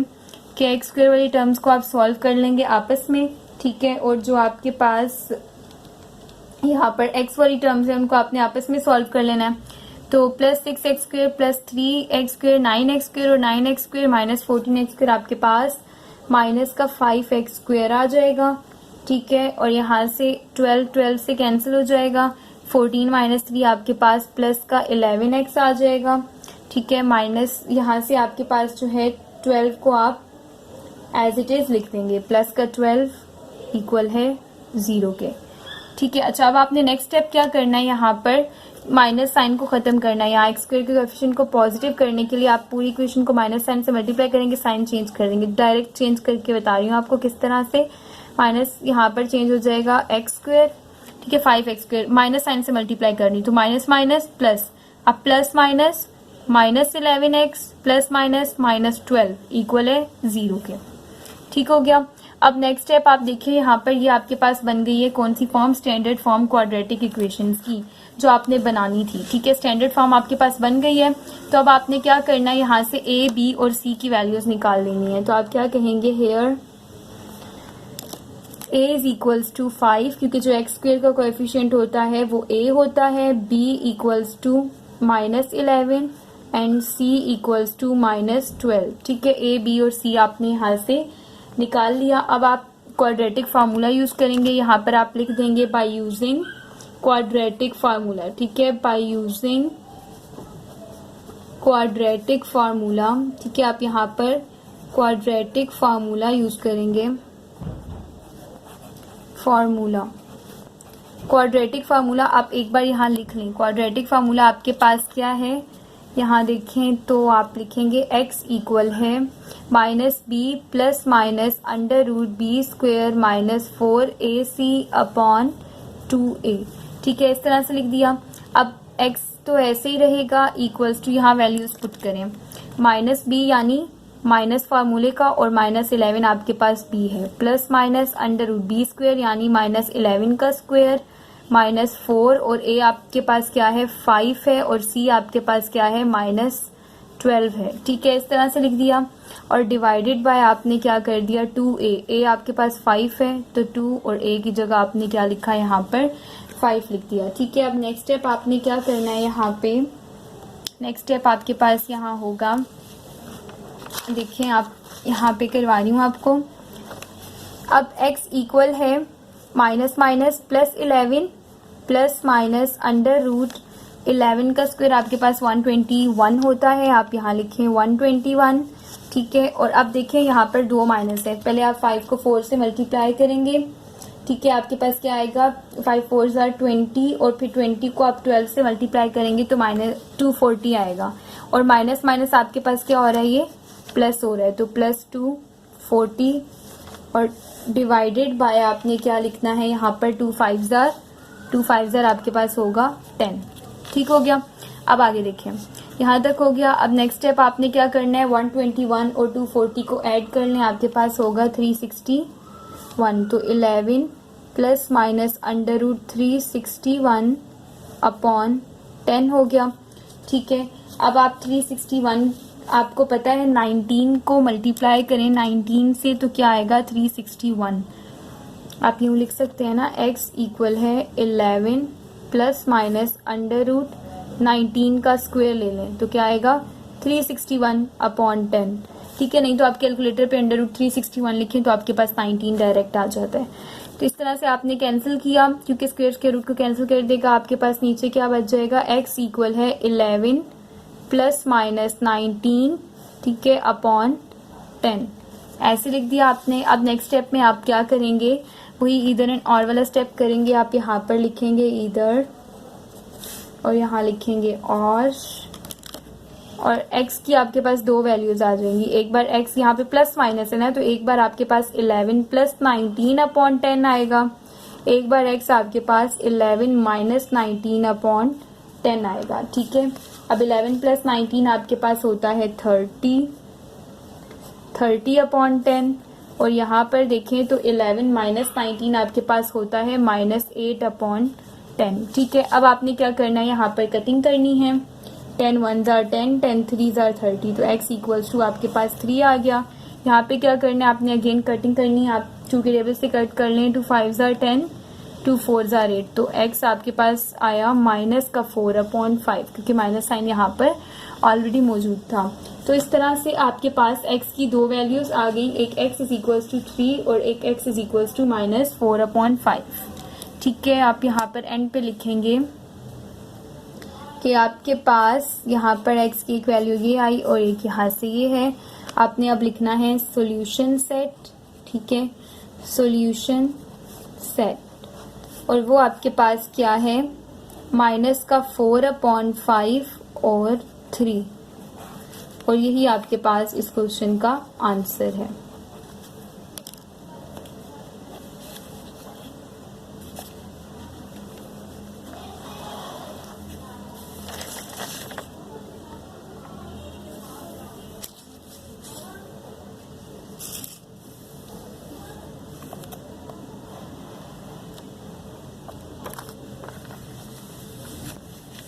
कि एक्स स्क्वायर वाली टर्म्स को आप सॉल्व कर लेंगे आपस में। ठीक है, और जो आपके पास यहाँ पर एक्स वाली टर्म्स है उनको आपने आपस में सॉल्व कर लेना है। तो plus 6x square plus 3x square 9x square और 9x square minus 14x square आपके पास माइनस का 5x स्क्वायर आ जाएगा। ठीक है, और यहाँ से 12 से कैंसिल हो जाएगा। 14 माइनस 3 आपके पास प्लस का 11x आ जाएगा। ठीक है, माइनस यहाँ से आपके पास जो है 12 को आप एज इट इज लिख देंगे, प्लस का 12 इक्वल है 0 के। ठीक है, अच्छा, अब आपने नेक्स्ट स्टेप क्या करना है, यहाँ पर माइनस साइन को खत्म करना है। यहाँ एक्स स्क्वायर के कोएफिशिएंट को पॉजिटिव करने के लिए आप पूरी इक्वेशन को माइनस साइन से मल्टीप्लाई करेंगे, साइन चेंज कर देंगे। डायरेक्ट चेंज करके बता रही हूँ आपको किस तरह से। माइनस यहाँ पर चेंज हो जाएगा एक्स स्क्वायर, ठीक है, 5x स्क्वायर, माइनस साइन से मल्टीप्लाई करनी तो माइनस माइनस प्लस, अब plus minus minus 11x plus minus minus 12 equal है 0 के। ठीक हो गया। अब नेक्स्ट स्टेप आप देखिए, यहाँ पर ये आपके पास बन गई है कौन सी form, standard form quadratic equations की जो आपने बनानी थी। ठीक है, स्टैंडर्ड फॉर्म आपके पास बन गई है। तो अब आपने क्या करना है, यहाँ से a, b और c की वैल्यूज निकाल लेनी है। तो आप क्या कहेंगे, here a is equals to 5, क्योंकि जो एक्स स्क्वायर का कोएफिशिएंट होता है वो a होता है, b equals to minus 11 and c equals to minus 12। ठीक है, a, b और c आपने यहाँ से निकाल लिया। अब आप क्वाड्रेटिक फार्मूला यूज करेंगे। यहाँ पर आप लिख देंगे बाय यूजिंग क्वाड्रेटिक फार्मूला। ठीक है, बाय यूजिंग क्वाड्रेटिक फार्मूला। ठीक है, आप यहाँ पर क्वाड्रेटिक फार्मूला यूज करेंगे। फार्मूला, क्वाड्रेटिक फार्मूला आप एक बार यहाँ लिख लें। क्वाड्रेटिक फार्मूला आपके पास क्या है, यहाँ देखें तो आप लिखेंगे x इक्वल है minus b plus minus under root b square minus 4ac upon 2a। ठीक है, इस तरह से लिख दिया। अब x तो ऐसे ही रहेगा, इक्वल्स टू यहाँ वैल्यूज पुट करें, माइनस बी यानी माइनस फार्मूले का और माइनस 11 आपके पास b है, plus minus under root b square यानी माइनस 11 का स्क्वेयर माइनस 4 और a आपके पास क्या है 5 है और c आपके पास क्या है माइनस 12 है। ठीक है, इस तरह से लिख दिया और डिवाइडेड बाय आपने क्या कर दिया 2a। a आपके पास 5 है तो 2 और a की जगह आपने क्या लिखा, यहाँ पर 5 लिख दिया। ठीक है, अब नेक्स्ट स्टेप आपने क्या करना है, यहाँ पे नेक्स्ट स्टेप आपके पास यहाँ होगा, देखिए आप यहाँ पे करवा रही हूँ आपको। अब x इक्वल है minus minus plus 11 plus minus under root 11 का स्क्वायर आपके पास 121 होता है, आप यहाँ लिखें 121, ठीक है। और अब देखें यहाँ पर दो माइनस है, पहले आप 5 को 4 से मल्टीप्लाई करेंगे, ठीक है। आपके पास क्या आएगा, 5 4 आर 20 और फिर 20 को आप 12 से मल्टीप्लाई करेंगे तो -240 आएगा। और माइनस माइनस आपके पास क्या हो रहा है, ये प्लस हो रहा है, तो +240 और डिवाइडेड बाय आपने क्या लिखना है यहाँ पर 2 5 आपके पास होगा 10, ठीक हो गया। अब आगे देखें, यहाँ तक हो गया। अब नेक्स्ट स्टेप आपने क्या करना है, 121 और 240 को ऐड कर लें, आपके पास होगा 361, तो 11 plus minus under root 361 upon 10 हो गया, ठीक है। अब आप 361 आपको पता है 19 को मल्टीप्लाई करें 19 से तो क्या आएगा 361, आप यूँ लिख सकते हैं ना, x इक्वल है 11 प्लस माइनस अंडर रूट 19 का स्क्वायर ले लें तो क्या आएगा 361 अपॉन 10, ठीक है। नहीं तो आप कैलकुलेटर पे अंडर रूट 361 लिखें तो आपके पास 19 डायरेक्ट आ जाता है। तो इस तरह से आपने कैंसिल किया, क्योंकि स्क्वायर के रूट को कैंसिल कर देगा, आपके पास नीचे क्या बच जाएगा, x इक्वल है 11 प्लस माइनस 19, ठीक है, अपॉन 10, ऐसे लिख दिया आपने। अब नेक्स्ट स्टेप में आप क्या करेंगे, वही इधर एंड और वाला स्टेप करेंगे। आप यहाँ पर लिखेंगे इधर और यहाँ लिखेंगे और x की आपके पास दो वैल्यूज आ जाएंगी, एक बार x यहाँ पे प्लस माइनस है ना, तो एक बार आपके पास 11 प्लस 19 अपॉन 10 आएगा, एक बार x आपके पास 11 माइनस 19 अपॉन 10 आएगा, ठीक है। अब 11 प्लस 19 आपके पास होता है 30 अपॉन 10, और यहाँ पर देखें तो 11 माइनस 19 आपके पास होता है -8 अपॉन 10, ठीक है। अब आपने क्या करना है, यहाँ पर कटिंग करनी है, 10 1 जार 10, 10 3 जार 30, तो x इक्वल्स टू आपके पास 3 आ गया। यहाँ पे क्या करना है, आपने अगेन कटिंग करनी है, आप चूँकि टेबल से कट कर लें, 2 5 जार 10, 2 4 जार 8, तो x आपके पास आया -4 अपॉन 5, क्योंकि माइनस साइन यहाँ पर ऑलरेडी मौजूद था। तो इस तरह से आपके पास x की दो वैल्यूज आ गई, एक x इज इक्वल्स टू 3 और एक x is equals to -4 upon 5, ठीक है। आप यहाँ पर एंड पे लिखेंगे कि आपके पास यहाँ पर x की एक वैल्यू ये आई और एक यहाँ से ये है। आपने अब लिखना है सॉल्यूशन सेट, ठीक है, सॉल्यूशन सेट, और वो आपके पास क्या है, -4 अपॉन 5 और 3, और यही आपके पास इस क्वेश्चन का आंसर है।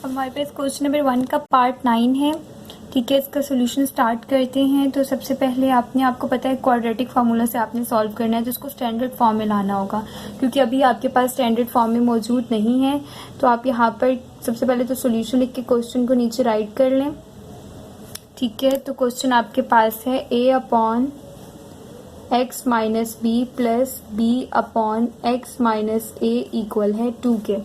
हमारे पास क्वेश्चन नंबर 1 का पार्ट 9 है, ठीक है। इसका सोल्यूशन स्टार्ट करते हैं। तो सबसे पहले आपको पता है क्वाड्रेटिक फार्मूला से आपने सॉल्व करना है, तो इसको स्टैंडर्ड फॉर्म में लाना होगा, क्योंकि अभी आपके पास स्टैंडर्ड फॉर्म में मौजूद नहीं है। तो आप यहाँ पर सबसे पहले तो सोल्यूशन लिख के क्वेश्चन को नीचे राइट कर लें, ठीक है। तो क्वेश्चन आपके पास है a upon x minus b plus b upon x minus a equal है 2 के।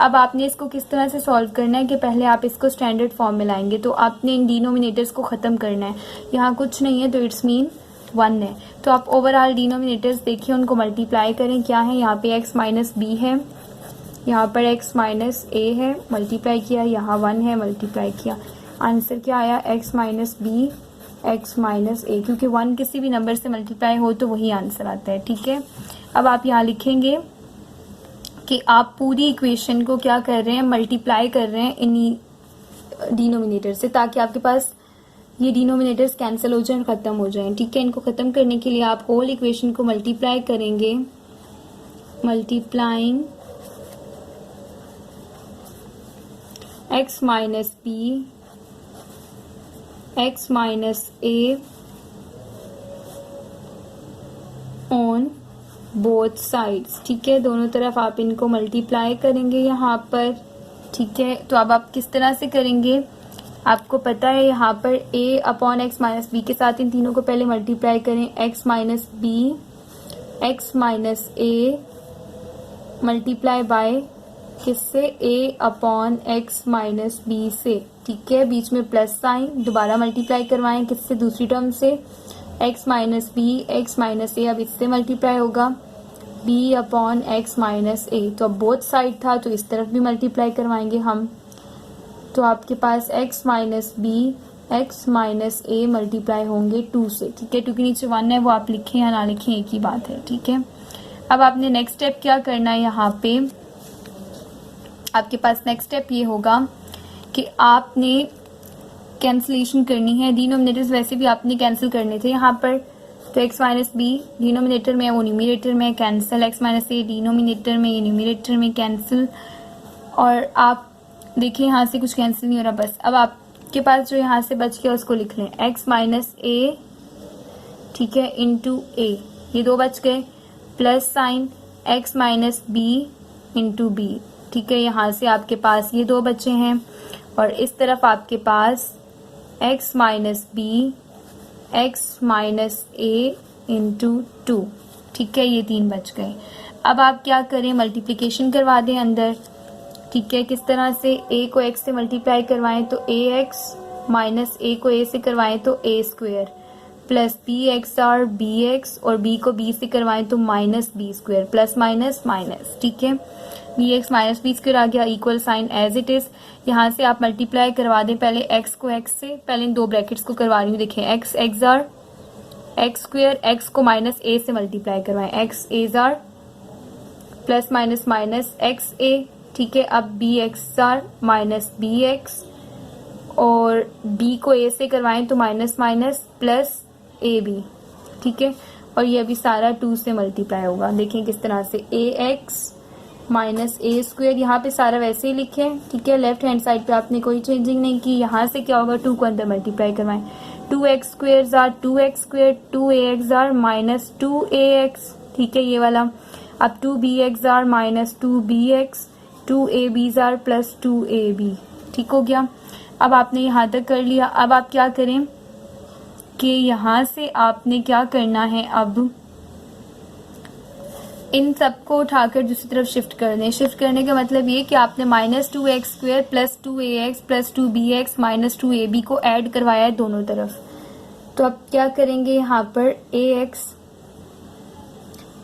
अब आपने इसको किस तरह से सॉल्व करना है कि पहले आप इसको स्टैंडर्ड फॉर्म में लाएंगे, तो आपने इन डिनोमिनेटर्स को ख़त्म करना है। यहाँ कुछ नहीं है तो इट्स मीन 1 है, तो आप ओवरऑल डिनोमिनेटर्स देखिए, उनको मल्टीप्लाई करें। क्या है, यहाँ पे x माइनस बी है, यहाँ पर x माइनस a है, मल्टीप्लाई किया, यहाँ 1 है, मल्टीप्लाई किया, आंसर क्या आया, x minus b x minus a, क्योंकि 1 किसी भी नंबर से मल्टीप्लाई हो तो वही आंसर आता है, ठीक है। अब आप यहाँ लिखेंगे कि आप पूरी इक्वेशन को क्या कर रहे हैं, मल्टीप्लाई कर रहे हैं इन्हीं डिनोमिनेटर से, ताकि आपके पास ये डिनोमिनेटर्स कैंसिल हो जाएं, ख़त्म हो जाएं, ठीक है। इनको ख़त्म करने के लिए आप होल इक्वेशन को मल्टीप्लाई करेंगे, multiplying x minus b x minus a on both sides, ठीक है। दोनों तरफ आप इनको मल्टीप्लाई करेंगे यहाँ पर, ठीक है। तो अब आप किस तरह से करेंगे, आपको पता है यहाँ पर a upon x minus b के साथ इन तीनों को पहले मल्टीप्लाई करें, x minus b x minus a multiply by किससे, a upon x minus b से, ठीक है। बीच में प्लस साइन, दोबारा मल्टीप्लाई करवाएं किससे, दूसरी टर्म से, x minus b, x minus a अब इससे मल्टीप्लाई होगा, b upon x minus a. तो अब बोथ साइड था तो इस तरफ भी मल्टीप्लाई करवाएंगे हम, तो आपके पास x minus b, x minus a multiply होंगे 2 से, ठीक है। 2 के नीचे 1 है, वो आप लिखें या ना लिखें एक ही बात है, ठीक है। अब आपने नेक्स्ट स्टेप क्या करना है, यहाँ पे आपके पास नेक्स्ट स्टेप ये होगा कि आपने कैंसिलेशन करनी है। डिनोमिनेटर्स वैसे भी आपने कैंसिल करने थे यहाँ पर, तो x माइनस बी डिनोमिनेटर में, वो न्यूमिनेटर में कैंसिल, x माइनस ए डिनोमिनेटर में, ये न्यूमिनेटर में कैंसिल। और आप देखिए यहाँ से कुछ कैंसिल नहीं हो रहा, बस अब आपके पास जो यहाँ से बच गया उसको लिख लें, x माइनस ए, ठीक है, इंटू ए, ये 2 बच गए, plus sign x minus b into b, ठीक है। यहाँ से आपके पास ये 2 बचे हैं, और इस तरफ आपके पास x minus b, x minus a into 2, ठीक है, ये 3 बच गए। अब आप क्या करें, मल्टीप्लिकेशन करवा दें अंदर, ठीक है। किस तरह से, a को x से मल्टीप्लाई करवाएं तो ax, माइनस a को a से करवाएं तो a square, plus b x are b x, और b को b से करवाएं तो minus b square, plus minus minus, ठीक है। B x minus b square आ गया, equal sign as it is. यहाँ से आप मल्टीप्लाई करवा दें पहले x को x से, पहले इन 2 ब्रैकेट्स को करवा रही हूँ, देखें x x are x square, x को माइनस a से मल्टीप्लाई करवाएं, x as are plus minus minus x a, ठीक है। अब b x are minus b x, और b को a से करवाएं तो minus minus plus a b, ठीक है। और ये अभी सारा 2 से मल्टीप्लाई होगा, देखें किस तरह से, ए एक्स माइनस ए स्क्वायर, यहाँ पे सारा वैसे ही लिखें, ठीक है। लेफ्ट हैंड साइड पे आपने कोई चेंजिंग नहीं की। यहाँ से क्या होगा, 2 को अंदर मल्टीप्लाई करवाएं, 2x square jar 2x square, 2ax jar minus 2ax, ठीक है, ये वाला। अब 2bx jar minus 2bx, 2ab jar plus 2ab, ठीक हो गया। अब आपने यहाँ तक कर लिया। अब आप क्या करें कि यहाँ से आपने क्या करना है, अब इन सबको उठाकर दूसरी तरफ शिफ्ट कर दें। शिफ्ट करने का मतलब ये कि आपने minus 2x square plus 2ax plus 2bx minus 2ab को ऐड करवाया है दोनों तरफ। तो अब क्या करेंगे, यहाँ पर ax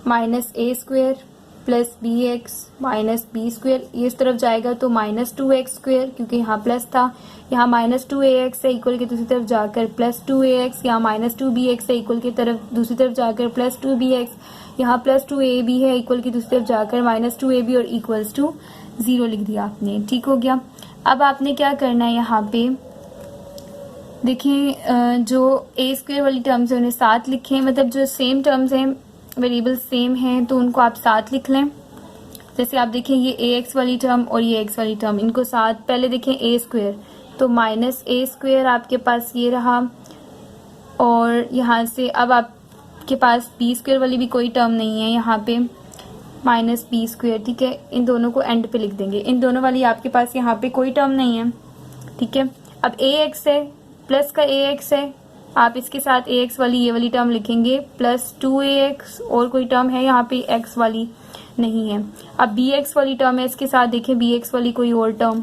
minus a square plus bx minus b square, ये इस तरफ जाएगा तो माइनस 2x स्क्वायर, क्योंकि यहाँ प्लस था, यहाँ माइनस 2ax है, इक्वल की दूसरी तरफ जाकर प्लस 2ax, यहाँ माइनस 2bx है, इक्वल की तरफ दूसरी तरफ जाकर प्लस 2bx, यहाँ प्लस 2ab है, इक्वल की दूसरी तरफ जाकर माइनस 2ab, और इक्वल्स टू 0 लिख दिया आपने, ठीक हो गया। अब आपने क्या करना है, यहाँ पे देखिए जो a स्क्वायर वाली टर्म्स है उन्हें साथ लिखें, मतलब जो सेम टर्म्स हैं, वेरिएबल सेम हैं, तो उनको आप साथ लिख लें। जैसे आप देखें ये ax वाली टर्म और ये x वाली टर्म, इनको साथ, पहले देखें a स्क्वायर, तो माइनस a स्क्वायर आपके पास ये रहा, और यहाँ से अब आपके पास b स्क्वायर वाली भी कोई टर्म नहीं है, यहाँ पे माइनस b स्क्वायर, ठीक है। इन दोनों को एंड पे लिख देंगे, इन दोनों वाली आपके पास यहाँ पे कोई टर्म नहीं है, ठीक है। अब ax है, प्लस का ax है, आप इसके साथ ax वाली ये वाली टर्म लिखेंगे, प्लस 2ax, और कोई टर्म है यहाँ पे x वाली नहीं है। अब bx वाली टर्म है, इसके साथ देखें bx वाली कोई और टर्म,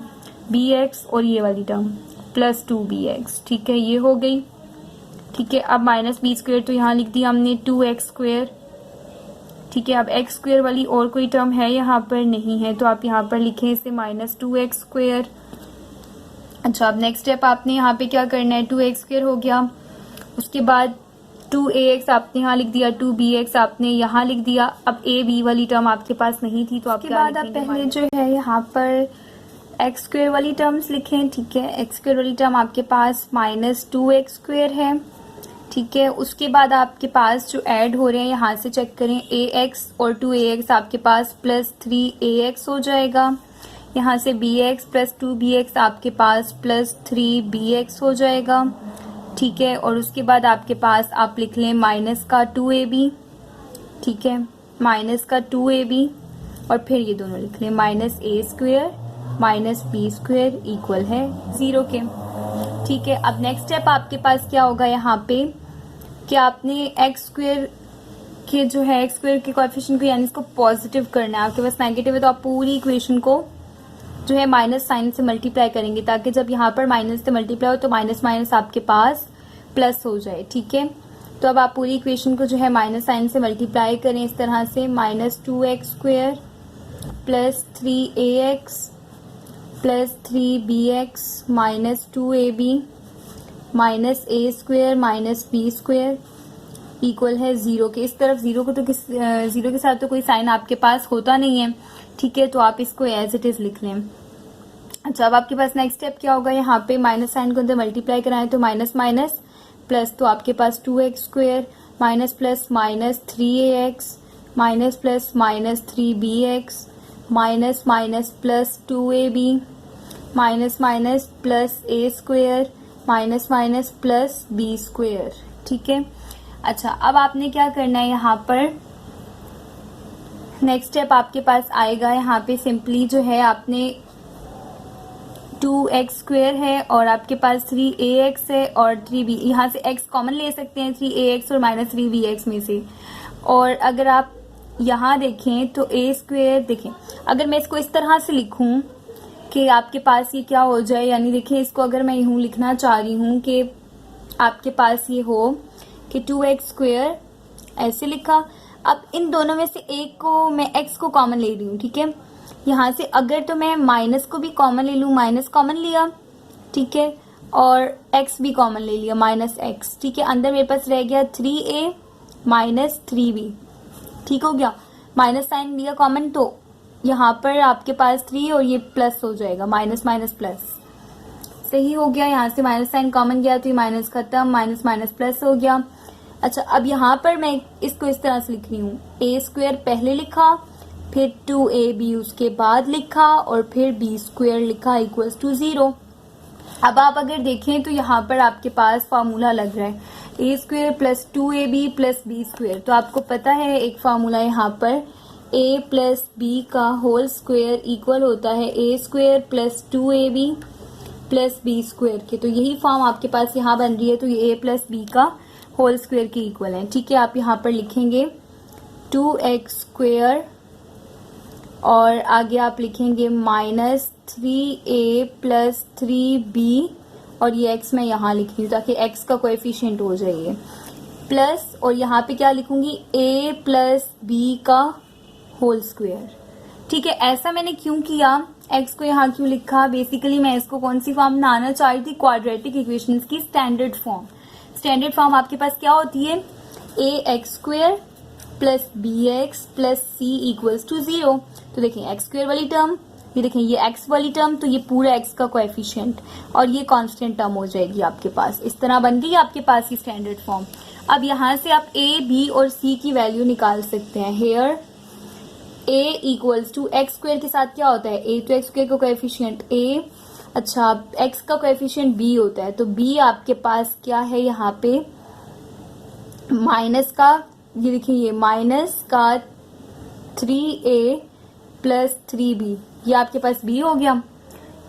bx और ये वाली टर्म प्लस 2bx, ठीक है, ये हो गई, ठीक है। अब माइनस b स्क्वायर, तो यहाँ लिख दिया हमने 2x स्क्वायर, ठीक है। अब x स्क्वायर वाली और कोई टर्म है यहाँ पर नहीं है, तो आप यहाँ पर लिखें इसे माइनस 2x स्क्वायर। अच्छा, अब नेक्स्ट स्टेप आपने यहाँ पे क्या करना है, 2x स्क्वायर हो गया, उसके बाद 2ax आपने यहाँ लिख दिया, 2bx आपने यहाँ लिख दिया। अब a b वाली टर्म आपके पास नहीं थी, तो आपके बाद आप पहले जो है यहाँ पर x स्क्वायर वाली टर्म्स लिखें, ठीक है। x स्क्वायर वाली टर्म आपके पास माइनस 2x स्क्वायर है, ठीक है। उसके बाद आपके पास जो ऐड हो रहे हैं यहाँ से चेक करें, ax और 2ax आपके पास प्लस 3ax हो जाएगा, यहाँ से bx प्लस 2bx आपके पास प्लस 3bx हो जाएगा, ठीक है। और उसके बाद आपके पास आप लिख लें माइनस का 2ab, ठीक है, माइनस का 2ab, और फिर ये दोनों लिख लें minus a square minus b square equal है 0 के, ठीक है। अब नेक्स्ट स्टेप आपके पास क्या होगा यहाँ पे कि आपने एक्स स्क्वायर के जो है एक्स स्क्वायर के कोएफिशिएंट को यानी इसको पॉजिटिव करना है। आपके पास नेगेटिव है तो आप पूरी इक्वेशन को जो है माइनस साइन से मल्टीप्लाई करेंगे, ताकि जब यहाँ पर माइनस से मल्टीप्लाई हो तो माइनस माइनस आपके पास प्लस हो जाए। ठीक है, तो अब आप पूरी इक्वेशन को जो है माइनस साइन से मल्टीप्लाई करें इस तरह से, -2x² plus 3ax plus 3bx minus 2ab minus a² minus b² equal है 0 के। इस तरफ 0 को तो जीरो के साथ तो कोई साइन आपके पास होता नहीं है। ठीक है, तो आप इसको एज इट इज लिख लें। अच्छा, अब आपके पास नेक्स्ट स्टेप क्या होगा, यहाँ पे माइनस साइन को अंदर मल्टीप्लाई कराएं तो माइनस माइनस प्लस, तो आपके पास 2x² minus plus minus 3ax minus plus minus 3bx minus minus plus 2ab minus minus plus a² minus minus plus b²। ठीक है, अच्छा अब आपने क्या करना है, यहाँ पर नेक्स्ट स्टेप आपके पास आएगा, यहाँ पे सिंपली जो है आपने 2x² है और आपके पास 3ax है और 3b, यहाँ से x कॉमन ले सकते हैं 3ax और माइनस 3bx में से। और अगर आप यहाँ देखें तो a² देखें, अगर मैं इसको इस तरह से लिखूं कि आपके पास ये क्या हो जाए, यानी देखें इसको अगर मैं यूं लिखना चाह रही हूँ कि आपके पास ये हो कि 2x² ऐसे लिखा। अब इन दोनों में से एक को मैं x को कॉमन ले रही हूँ। ठीक है, यहाँ से अगर तो मैं माइनस को भी कॉमन ले लूँ, माइनस कॉमन लिया, ठीक है, और x भी कॉमन ले लिया, माइनस x। ठीक है, अंदर मेरे पास रह गया 3a माइनस 3b। ठीक हो गया, माइनस साइन लिया कॉमन तो यहाँ पर आपके पास 3 और ये प्लस हो जाएगा, माइनस माइनस प्लस। सही हो गया, यहाँ से माइनस साइन कॉमन गया तो ये माइनस खत्म, माइनस माइनस प्लस हो गया। अच्छा, अब यहाँ पर मैं इसको इस तरह से लिख रही हूँ, a² पहले लिखा, फिर 2ab उसके बाद लिखा और फिर b² लिखा इक्वल्स टू 0। अब आप अगर देखें तो यहाँ पर आपके पास फार्मूला लग रहा है a² plus 2ab plus b²। तो आपको पता है एक फार्मूला यहाँ पर a प्लस b का होल स्क्वायर इक्वल होता है a² plus 2ab plus b² के। तो यही फॉर्म आपके पास यहाँ बन रही है, तो ये a प्लस b का होल स्क्वायर के इक्वल है। ठीक है, आप यहाँ पर लिखेंगे 2x² और आगे आप लिखेंगे माइनस 3a प्लस 3b और ये x मैं यहाँ लिख रही हूँ ताकि x का कोएफिशिएंट हो जाए प्लस, और यहाँ पे क्या लिखूंगी a प्लस b का होल स्क्वायर। ठीक है, ऐसा मैंने क्यों किया, x को यहाँ क्यों लिखा, बेसिकली मैं इसको कौन सी फॉर्म बनाना चाह रही थी, क्वाड्रेटिक इक्वेशंस की स्टैंडर्ड फॉर्म। स्टैंडर्ड फॉर्म आपके पास क्या होती है, ax² plus bx plus c equals to 0। तो देखें x² वाली टर्म, ये देखें ये x वाली टर्म, तो ये पूरा x का कोएफिशिएंट और ये कांस्टेंट टर्म हो जाएगी आपके पास। इस तरह बन गई आपके पास ये स्टैंडर्ड फॉर्म। अब यहाँ से आप a, b और c की वैल्यू निकाल सकते हैं। Hair a equals to x² के साथ क्या होता है, a तो x² का कोएफिशिएंट a, अच्छा x का कोएफिशिएंट b होता है, तो b आपके पास क्या है यहाँ पे माइनस का, ये देखिए ये माइनस का 3a प्लस 3b, ये आपके पास b हो गया।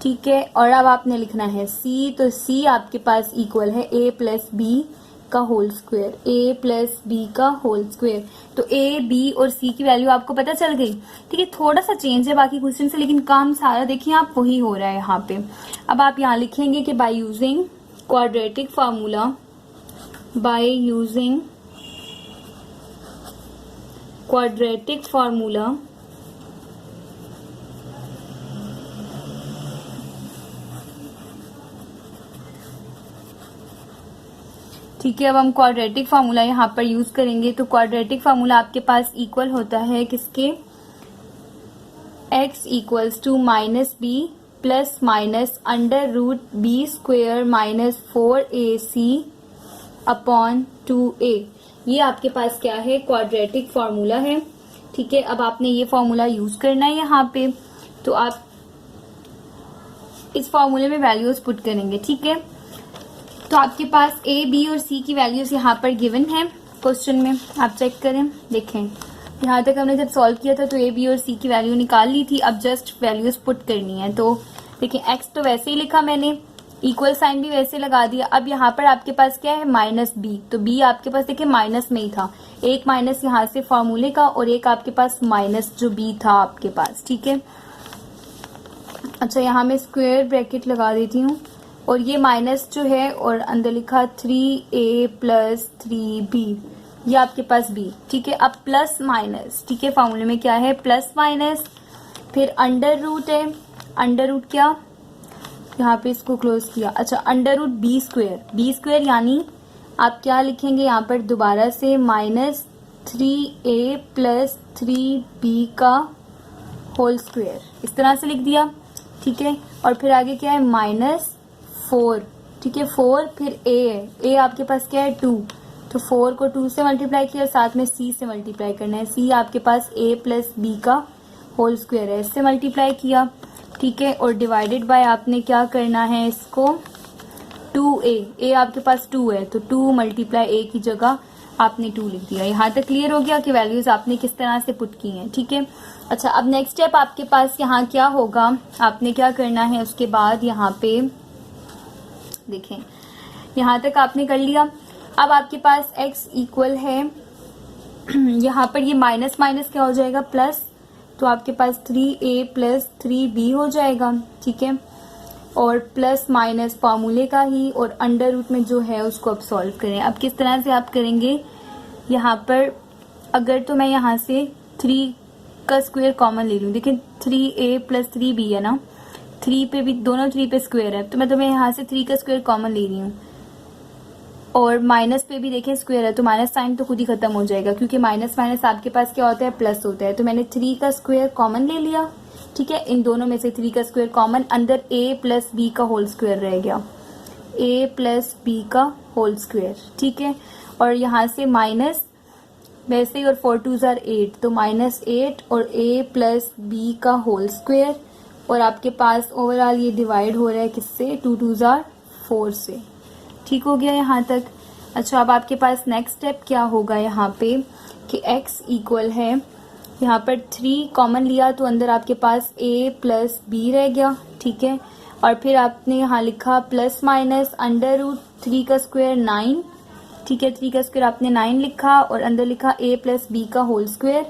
ठीक है, और अब आपने लिखना है c, तो c आपके पास इक्वल है a प्लस b का whole square, a plus b का होल स्क्वायर। तो a, b और c की वैल्यू आपको पता चल गई। ठीक है, थोड़ा सा चेंज है बाकी क्वेश्चन से, लेकिन काम सारा देखिए आप वही हो रहा है यहाँ पे। अब आप यहाँ लिखेंगे कि bye using quadratic formula, bye using quadratic formula ठीक है, अब हम क्वाड्रेटिक फार्मूला यहाँ पर यूज करेंगे। तो क्वाड्रेटिक फार्मूला आपके पास इक्वल होता है किसके, x equals to minus b plus minus under root b² minus 4ac upon 2a। ये आपके पास क्या है, क्वाड्रेटिक फार्मूला है। ठीक है, अब आपने ये फार्मूला यूज करना है यहाँ पे, तो आप इस फार्मूले में वैल्यूज पुट करेंगे। ठीक है, तो आपके पास a, b और c की वैल्यूज यहाँ पर गिवन है क्वेश्चन में, आप चेक करें। देखें यहाँ तक हमने जब सॉल्व किया था तो a, b और c की वैल्यू निकाल ली थी, अब जस्ट वैल्यूज पुट करनी है। तो देखें x तो वैसे ही लिखा मैंने, इक्वल साइन भी वैसे लगा दिया। अब यहाँ पर आपके पास क्या है माइनस b, तो b आपके पास देखिए माइनस में ही था, एक माइनस यहाँ से फॉर्मूले का और एक आपके पास माइनस जो b था आपके पास। ठीक है, अच्छा, यहाँ मैं स्क्वायर ब्रैकेट लगा देती हूँ और ये माइनस जो है और अंदर लिखा 3a प्लस 3b, ये आपके पास b। ठीक है, अब प्लस माइनस, ठीक है, फॉर्मूले में क्या है प्लस माइनस, फिर अंडर रूट है, अंडर रूट क्या, यहाँ पे इसको क्लोज किया। अच्छा, अंडर रूट बी स्क्वायर यानी आप क्या लिखेंगे यहाँ पर दोबारा से माइनस 3a प्लस 3b का होल स्क्वायर, इस तरह से लिख दिया। ठीक है, और फिर आगे क्या है -4, ठीक है 4, फिर a है, a आपके पास क्या है 2, तो 4 को 2 से मल्टीप्लाई किया, साथ में c से मल्टीप्लाई करना है, c आपके पास a प्लस b का होल स्क्वायर है, इससे मल्टीप्लाई किया। ठीक है, और डिवाइडेड बाय आपने क्या करना है इसको 2a, a आपके पास 2 है तो 2 मल्टीप्लाई a की जगह आपने 2 लिख दिया। यहाँ तक क्लियर हो गया कि वैल्यूज आपने किस तरह से पुट की हैं। ठीक है, अच्छा अब नेक्स्ट स्टेप आपके पास यहाँ क्या होगा, आपने क्या करना है उसके बाद यहाँ पे देखें, यहाँ तक आपने कर लिया। अब आपके पास x इक्वल है यहाँ पर ये माइनस माइनस क्या हो जाएगा प्लस, तो आपके पास 3a प्लस 3b हो जाएगा। ठीक है, और प्लस माइनस फॉर्मूले का ही, और अंडर रूट में जो है उसको अब सॉल्व करें। अब किस तरह से आप करेंगे, यहाँ पर अगर तो मैं यहाँ से 3 का स्क्वायर कॉमन ले लूँ, देखिए 3a प्लस 3b है ना, 3 पे भी दोनों 3 पे स्क्वायर है, तो मैं यहाँ से 3 का स्क्वायर कॉमन ले रही हूँ, और माइनस पे भी देखें स्क्वायर है तो माइनस साइन तो खुद ही खत्म हो जाएगा, क्योंकि माइनस माइनस आपके पास क्या होता है प्लस होता है, तो मैंने 3 का स्क्वायर कॉमन ले लिया। ठीक है, इन दोनों में से 3 का स्क्वायर कॉमन, अंदर a प्लस बी का होल स्क्वायर रह गया, a प्लस बी का होल स्क्वायर। ठीक है, और यहाँ से माइनस वैसे ही, और 4 2s are 8, तो -8 और a प्लस बी का होल स्क्वायर, और आपके पास ओवरऑल ये डिवाइड हो रहा है किससे 2 2s are 4 से। ठीक हो गया यहाँ तक। अच्छा, अब आपके पास नेक्स्ट स्टेप क्या होगा यहाँ पे कि x इक्वल है, यहाँ पर 3 कॉमन लिया तो अंदर आपके पास a प्लस बी रह गया। ठीक है, और फिर आपने यहाँ लिखा प्लस माइनस अंडर रूट 3 का स्क्वायर 9। ठीक है, 3 का स्क्वायर आपने 9 लिखा, और अंदर लिखा a प्लस बी का whole square,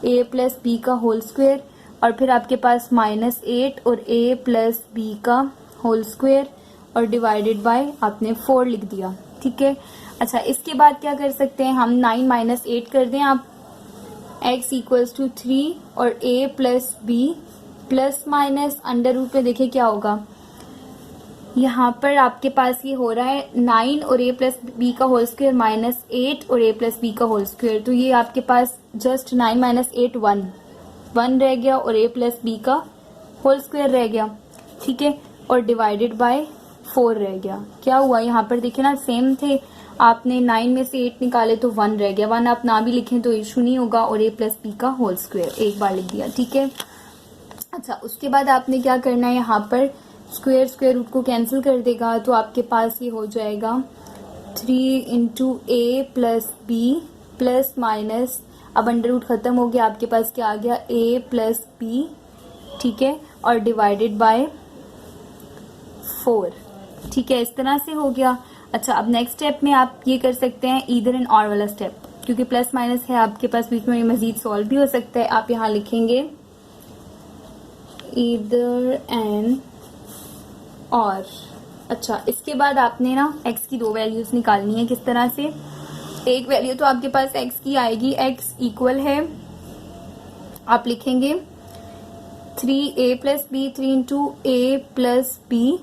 a plus b का होल स्क्वायर, और फिर आपके पास -8 और a प्लस बी का होल स्क्वायर, और डिवाइडेड बाय आपने 4 लिख दिया। ठीक है, अच्छा इसके बाद क्या कर सकते हैं हम, 9 माइनस 8 कर दें आप, x इक्वल्स टू 3 और a plus b plus minus under root में देखिए क्या होगा, यहाँ पर आपके पास ये हो रहा है 9 और a प्लस बी का होल स्क्वायर -8 और a प्लस बी का होल स्क्वायर, तो ये आपके पास जस्ट 9 माइनस 8 1 रह गया, और a प्लस बी का होल स्क्वायर रह गया। ठीक है, और डिवाइडेड बाय 4 रह गया। क्या हुआ यहाँ पर देखिए ना, सेम थे, आपने 9 में से 8 निकाले तो 1 रह गया, 1 आप ना भी लिखें तो इशू नहीं होगा, और a प्लस बी का होल स्क्वायर एक बार लिख दिया। ठीक है, अच्छा उसके बाद आपने क्या करना है, यहाँ पर स्क्वायर रूट को कैंसिल कर देगा, तो आपके पास ये हो जाएगा 3 into a plus b plus minus, अब अंडर रूट खत्म हो गया, आपके पास क्या आ गया a प्लस बी। ठीक है, और डिवाइडेड बाय 4। ठीक है, इस तरह से हो गया। अच्छा, अब नेक्स्ट स्टेप में आप ये कर सकते हैं ईदर एंड और वाला स्टेप, क्योंकि प्लस माइनस है आपके पास बीच में, मजीद सॉल्व भी हो सकता है। आप यहाँ लिखेंगे ईदर एंड और। अच्छा, इसके बाद आपने ना x की 2 वैल्यूज निकालनी है। किस तरह से, एक वैल्यू तो आपके पास x की आएगी, x इक्वल है आप लिखेंगे 3a plus b, 3 into a plus b.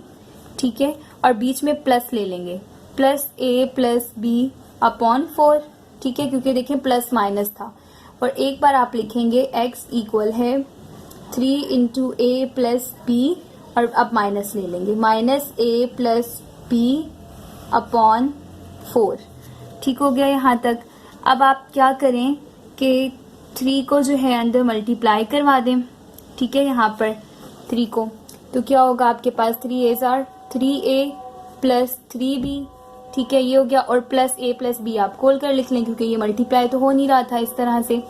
ठीक है, और बीच में प्लस ले लेंगे, plus a plus b upon 4। ठीक है, क्योंकि देखें प्लस माइनस था, और एक बार आप लिखेंगे x इक्वल है 3 इंटू a प्लस बी, और अब माइनस ले लेंगे, minus a plus b upon 4। ठीक हो गया यहाँ तक। अब आप क्या करें कि 3 को जो है अंदर मल्टीप्लाई करवा दें। ठीक है, यहाँ पर 3 को, तो क्या होगा आपके पास 3 आर 3a प्लस 3b। ठीक है, ये हो गया, और प्लस a प्लस b आप खोल कर लिख लें, क्योंकि ये मल्टीप्लाई तो हो नहीं रहा था इस तरह से,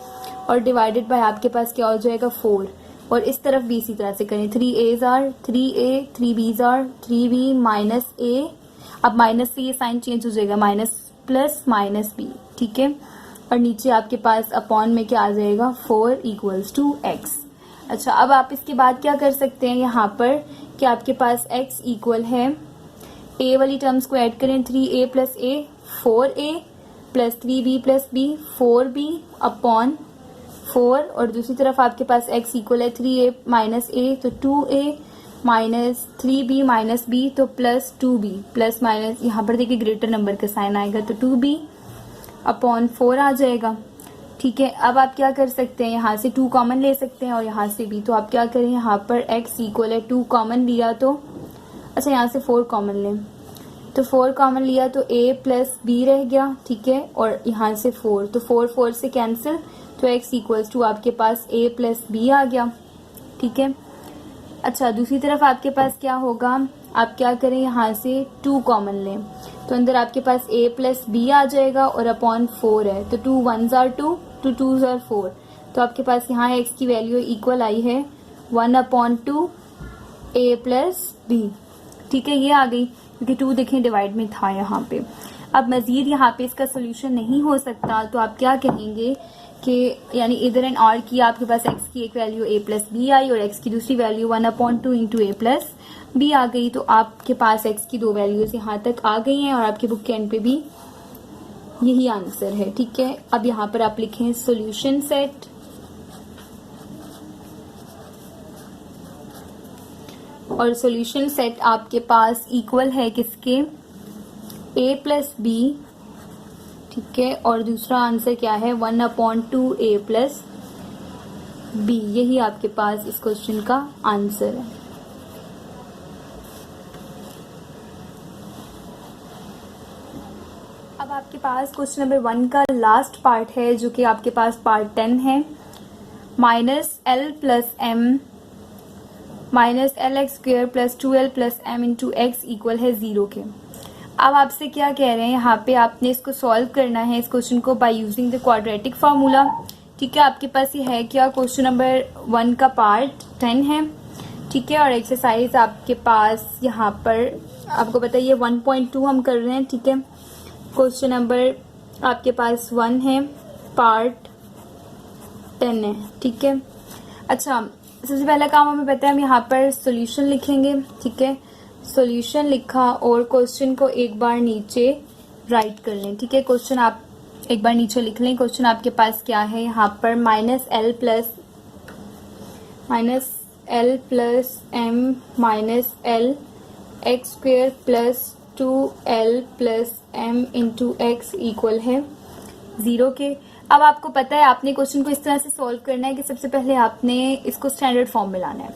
और डिवाइडेड बाय आपके पास क्या हो जाएगा 4, और इस तरफ भी इसी तरह से करें, 3 or 3a 3b or 3b minus a, अब माइनस से ये साइन चेंज हो जाएगा, माइनस प्लस माइनस b। ठीक है, और नीचे आपके पास अपॉन में क्या आ जाएगा 4 इक्वल्स टू x। अच्छा, अब आप इसके बाद क्या कर सकते हैं यहाँ पर कि आपके पास x इक्वल है, a वाली टर्म्स को ऐड करें, 3a plus a 4a plus 3b plus b 4b upon 4, और दूसरी तरफ आपके पास x इक्वल है 3a माइनस a तो 2a minus 3b minus b तो प्लस 2b प्लस माइनस यहाँ पर देखिए ग्रेटर नंबर का साइन आएगा तो 2b अपॉन 4 आ जाएगा। ठीक है, अब आप क्या कर सकते हैं, यहाँ से 2 कॉमन ले सकते हैं और यहाँ से भी, तो आप क्या करें, यहाँ पर x इक्वल है 2 कॉमन लिया तो, अच्छा यहाँ से 4 कॉमन लें तो 4 कॉमन लिया तो a प्लस b रह गया। ठीक है, और यहाँ से 4 तो 4 से कैंसिल तो x इक्वल्स टू आपके पास a प्लस b आ गया। ठीक है, अच्छा दूसरी तरफ आपके पास क्या होगा, आप क्या करें, यहाँ से 2 कॉमन लें तो अंदर आपके पास a प्लस b आ जाएगा और अपॉन 4 है तो 2 1s are 2 2 2s are 4 तो आपके पास यहाँ x की वैल्यू इक्वल आई है 1/2 a प्लस b। ठीक है, ये आ गई क्योंकि 2 देखें डिवाइड में था यहाँ पे। अब मजीद यहाँ पे इसका सोल्यूशन नहीं हो सकता तो आप क्या कहेंगे कि यानी इधर एंड और की आपके पास x की एक वैल्यू a प्लस b आई और x की दूसरी value 1/2 into a plus b आ गई, तो आपके पास x की 2 वैल्यूज यहाँ तक आ गई हैं और आपके बुक के एंड पे भी यही आंसर है। ठीक है, अब यहाँ पर आप लिखें सॉल्यूशन सेट, और सॉल्यूशन सेट आपके पास इक्वल है किसके, a प्लस b। ठीक है, और दूसरा आंसर क्या है 1/2 a प्लस b, यही आपके पास इस क्वेश्चन का आंसर है। अब आपके पास क्वेश्चन नंबर 1 का लास्ट पार्ट है जो कि आपके पास पार्ट 10 है, -l plus m minus LX² plus 2l plus m into x equal है 0 के। अब आपसे क्या कह रहे हैं, यहाँ पे आपने इसको सॉल्व करना है इस क्वेश्चन को by using the quadratic formula. ठीक है, आपके पास ये है क्या, क्वेश्चन नंबर 1 का पार्ट 10 है। ठीक है, और एक्सरसाइज आपके पास यहाँ पर आपको पता है ये 1.2 हम कर रहे हैं। ठीक है, क्वेश्चन नंबर आपके पास 1 है, पार्ट 10 है। ठीक है, अच्छा सबसे पहला काम हमें पता है, हम यहाँ पर सॉल्यूशन लिखेंगे। ठीक है, सॉल्यूशन लिखा और क्वेश्चन को एक बार नीचे राइट कर लें। ठीक है, क्वेश्चन आप एक बार नीचे लिख लें। क्वेश्चन आपके पास क्या है, यहाँ पर -l plus m minus l x² plus 2l plus m into x equal है 0 के। अब आपको पता है आपने क्वेश्चन को इस तरह से सॉल्व करना है कि सबसे पहले आपने इसको स्टैंडर्ड फॉर्म में लाना है।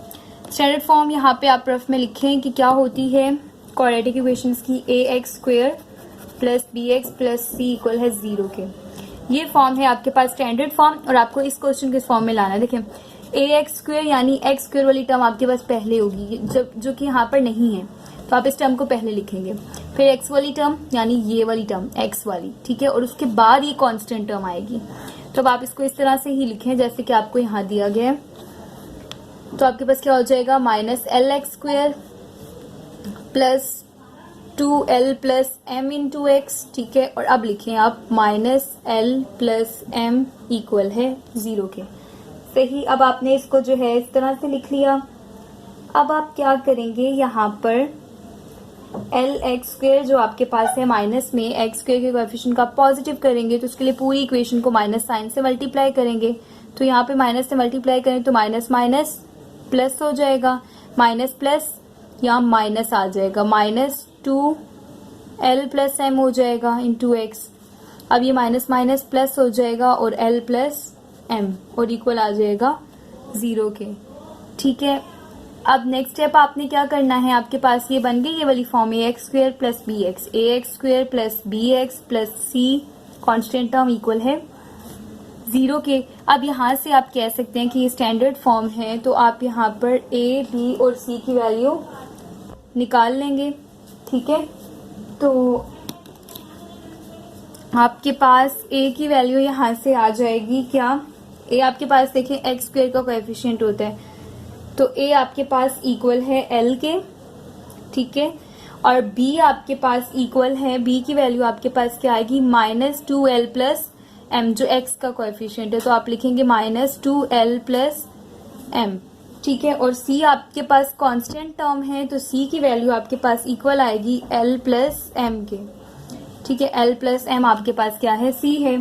स्टैंडर्ड फॉर्म यहाँ पे आप रफ में लिखें कि क्या होती है, क्वाड्रेटिक इक्वेशंस की ax² plus bx plus c equal है 0 के। ये फॉर्म है आपके पास स्टैंडर्ड फॉर्म और आपको इस क्वेश्चन के फॉर्म में लाना है। देखें ax² यानी x² वाली टर्म आपके पास पहले होगी जो कि यहाँ पर नहीं है, तो आप इस टर्म को पहले लिखेंगे, फिर x वाली टर्म यानी ये वाली टर्म x वाली। ठीक है, और उसके बाद ये कांस्टेंट टर्म आएगी। तो अब आप इसको इस तरह से ही लिखें जैसे कि आपको यहाँ दिया गया है। तो आपके पास क्या हो जाएगा, -lx² plus 2l plus m into x. ठीक है, और अब लिखें आप -l प्लस m इक्वल है 0 के। सही, अब आपने इसको जो है इस तरह से लिख लिया। अब आप क्या करेंगे, यहाँ पर LX² जो आपके पास है माइनस में x² के कोएफिशिएंट का पॉजिटिव करेंगे तो उसके लिए पूरी इक्वेशन को माइनस साइन से मल्टीप्लाई करेंगे। तो यहाँ पे माइनस से मल्टीप्लाई करें तो माइनस माइनस प्लस हो जाएगा, माइनस प्लस यहाँ माइनस आ जाएगा, -2l प्लस m हो जाएगा इंटू एक्स। अब ये माइनस माइनस प्लस हो जाएगा और l प्लस m और इक्वल आ जाएगा 0 के। ठीक है, अब नेक्स्ट स्टेप आपने क्या करना है, आपके पास ये बन गई ये वाली form ax² plus ax² plus bx plus c constant term equal है 0 के। अब यहाँ से आप कह सकते हैं कि ये स्टैंडर्ड फॉर्म है, तो आप यहाँ पर a, b और c की वैल्यू निकाल लेंगे। ठीक है, तो आपके पास a की वैल्यू यहाँ से आ जाएगी क्या, a आपके पास देखें x² का कोएफिशिएंट होता है तो a आपके पास इक्वल है l के। ठीक है, और b आपके पास इक्वल है, b की वैल्यू आपके पास क्या आएगी, -2l प्लस m जो x का कोएफिशिएंट है, तो आप लिखेंगे -2l प्लस m, ठीक है। और c आपके पास कांस्टेंट टर्म है, तो c की वैल्यू आपके पास इक्वल आएगी l प्लस m के, ठीक है। l प्लस m आपके पास क्या है, c है।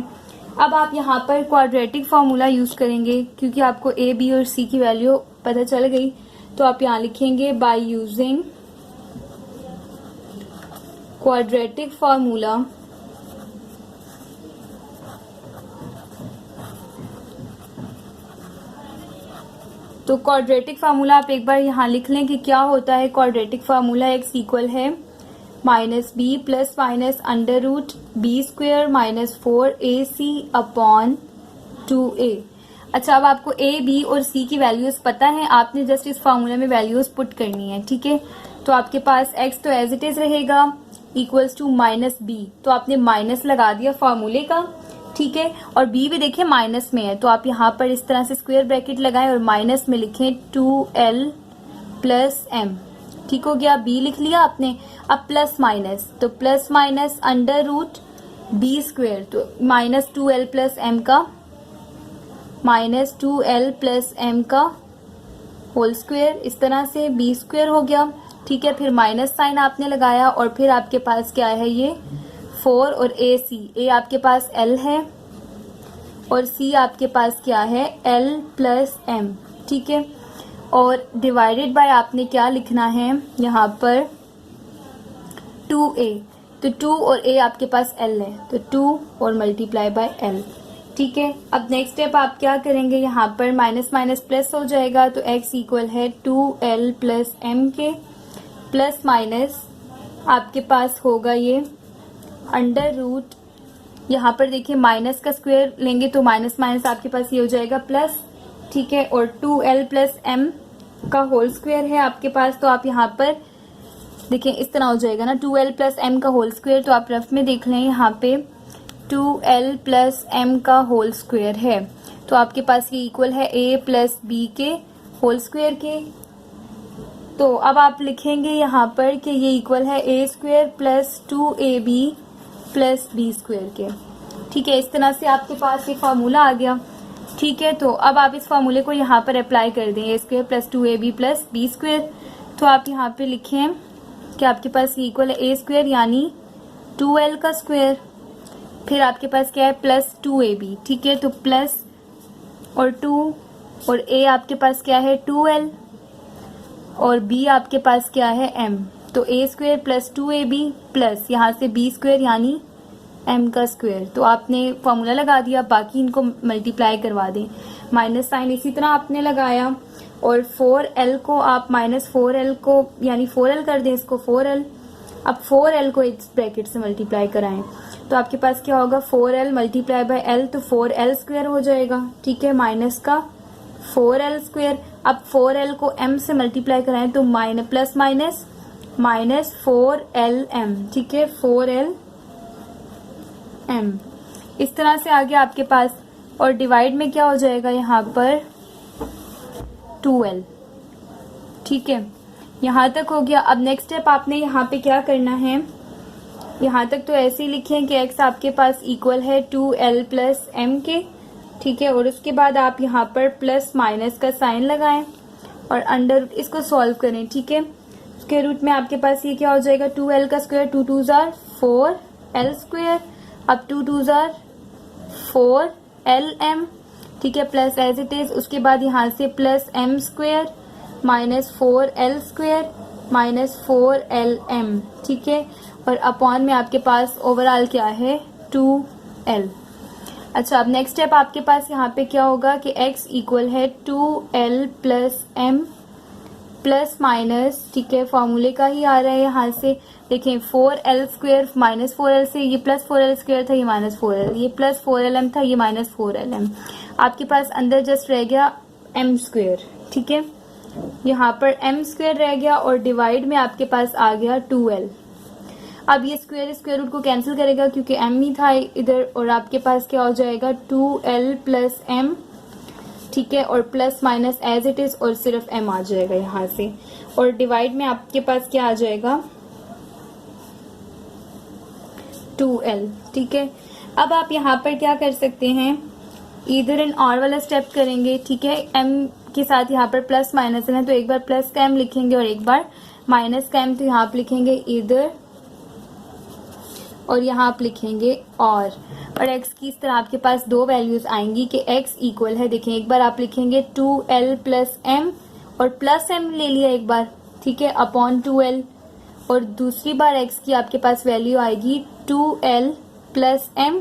अब आप यहाँ पर क्वाड्रेटिक फार्मूला यूज करेंगे, क्योंकि आपको a, b और c की वैल्यू पता चल गई, तो आप यहाँ लिखेंगे बाय यूजिंग क्वाड्रेटिक फार्मूला तो क्वाड्रेटिक फार्मूला आप एक बार यहाँ लिख लें कि क्या होता है। क्वाड्रेटिक फार्मूला x इक्वल है minus b plus minus under root b square minus 4ac upon 2a। अच्छा, अब आपको a, b और c की वैल्यूज पता है, आपने जस्ट इस फार्मूला में वैल्यूज पुट करनी है, ठीक है। तो आपके पास x तो एज इट इज रहेगा इक्वल्स टू माइनस बी, तो आपने माइनस लगा दिया फार्मूले का, ठीक है। और b भी देखिए माइनस में है, तो आप यहाँ पर इस तरह से स्क्वायर ब्रैकेट लगाएं और माइनस में लिखें 2l प्लस m, ठीक हो गया। b लिख लिया आपने। अब प्लस माइनस, तो plus minus under root b square, तो माइनस 2l प्लस m का माइनस 2l प्लस m का होल स्क्वेयर, इस तरह से बी स्क्वेयर हो गया, ठीक है। फिर माइनस साइन आपने लगाया और फिर आपके पास क्या है, ये 4 और a आपके पास l है और c आपके पास क्या है, l प्लस m, ठीक है। और डिवाइडेड बाय आपने क्या लिखना है यहाँ पर 2a, तो 2 और a आपके पास l है, तो 2 और मल्टीप्लाई बाय l, ठीक है। अब नेक्स्ट स्टेप आप क्या करेंगे, यहाँ पर माइनस माइनस प्लस हो जाएगा, तो x इक्वल है 2l प्लस m के, प्लस माइनस आपके पास होगा ये अंडर रूट, यहाँ पर देखिए माइनस का स्क्वायर लेंगे तो माइनस माइनस आपके पास ये हो जाएगा प्लस, ठीक है। और 2l प्लस m का होल स्क्वायर है आपके पास, तो आप यहाँ पर देखिए इस तरह हो जाएगा ना, 2l प्लस m का होल स्क्वायर, तो आप रफ में देख लें यहाँ पे 2l प्लस m का होल स्क्वायर है, तो आपके पास ये इक्वल है a प्लस b के होल स्क्वायर के। तो अब आप लिखेंगे यहाँ पर कि ये इक्वल है a square plus 2ab plus b square के, ठीक है। इस तरह से आपके पास ये फार्मूला आ गया, ठीक है। तो अब आप इस फार्मूले को यहाँ पर अप्लाई कर दें, a square plus 2ab plus b square, तो आप यहाँ पे लिखें कि आपके पास ये इक्वल है a स्क्वायर यानी 2l का स्क्वायर, फिर आपके पास क्या है प्लस 2ab, ठीक है। तो प्लस और 2 और a आपके पास क्या है 2l और b आपके पास क्या है m, तो a square plus 2ab plus यहाँ से b स्क्वायर यानी m का स्क्वायर, तो आपने फॉर्मूला लगा दिया, बाकी इनको मल्टीप्लाई करवा दें। माइनस साइन इसी तरह आपने लगाया और 4l को आप माइनस 4l को यानी 4l कर दें, इसको 4l, अब 4l को इस ब्रैकेट से मल्टीप्लाई कराएं, तो आपके पास क्या होगा 4l मल्टीप्लाई बाय l, तो 4l स्क्वायर हो जाएगा, ठीक है, माइनस का 4l स्क्वायर। अब 4l को m से मल्टीप्लाई कराएं तो minus plus minus minus 4lm, ठीक है, 4lm इस तरह से आ गया आपके पास। और डिवाइड में क्या हो जाएगा यहाँ पर 2l, ठीक है, यहाँ तक हो गया। अब नेक्स्ट स्टेप आपने यहाँ पे क्या करना है, यहाँ तक तो ऐसे ही लिखें कि x आपके पास इक्वल है 2l प्लस m के, ठीक है। और उसके बाद आप यहाँ पर प्लस माइनस का साइन लगाएं और अंडर इसको सॉल्व करें, ठीक है। उसके रूट में आपके पास ये क्या हो जाएगा 2l का स्क्वायर, 2 2 जार 4l स्क्वायर, अब 2 2 जार 4lm, ठीक है, प्लस एज इट इज। उसके बाद यहाँ से plus m square minus 4l square minus 4lm, ठीक है। और अपॉन में आपके पास ओवरऑल क्या है 2l। अच्छा, अब नेक्स्ट स्टेप आपके पास यहाँ पे क्या होगा कि x इक्वल है 2l plus m plus minus, ठीक है, फॉर्मूले का ही आ रहा है यहाँ से, देखें 4l स्क्वायर माइनस 4l से, ये प्लस 4l स्क्वायर था, ये माइनस 4l, ये प्लस 4lm था, ये माइनस 4lm, आपके पास अंदर जस्ट रह गया m स्क्वायर, ठीक है, यहाँ पर m स्क्वायर रह गया और डिवाइड में आपके पास आ गया 2l। अब ये स्क्वायर रूट को कैंसिल करेगा क्योंकि m ही था इधर, और आपके पास क्या हो जाएगा 2l प्लस m, ठीक है, और plus minus as it is और सिर्फ m आ जाएगा यहाँ से, और डिवाइड में आपके पास क्या आ जाएगा 2l, ठीक है। अब आप यहाँ पर क्या कर सकते हैं, इधर एंड और वाला स्टेप करेंगे, ठीक है, m के साथ यहाँ पर प्लस माइनस है, तो एक बार प्लस का एम लिखेंगे और एक बार माइनस का एम, तो यहाँ आप लिखेंगे इधर और यहाँ आप लिखेंगे और x की इस तरह आपके पास दो वैल्यूज आएंगी कि x इक्वल है, देखें एक बार आप लिखेंगे 2l प्लस एम और प्लस एम ले लिया एक बार, ठीक है, अपॉन 2l, और दूसरी बार x की आपके पास वैल्यू आएगी 2l प्लस एम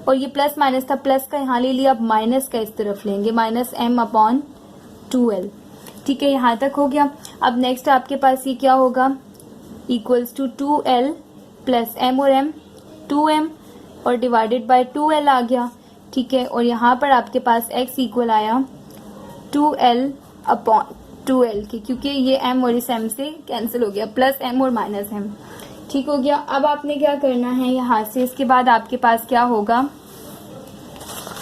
और ये प्लस माइनस था, प्लस का यहाँ ले लिया, अब माइनस का इस तरफ लेंगे, माइनस एम अपॉन 2l, ठीक है, यहाँ तक हो गया। अब नेक्स्ट आपके पास ये क्या होगा, equals to 2l plus m और m 2m और डिवाइडेड बाय 2l आ गया, ठीक है, और यहाँ पर आपके पास x इक्वल आया 2l अपॉन 2l के, क्योंकि ये m और इस m से कैंसिल हो गया, प्लस m और माइनस m, ठीक हो गया। अब आपने क्या करना है यहाँ से, इसके बाद आपके पास क्या होगा,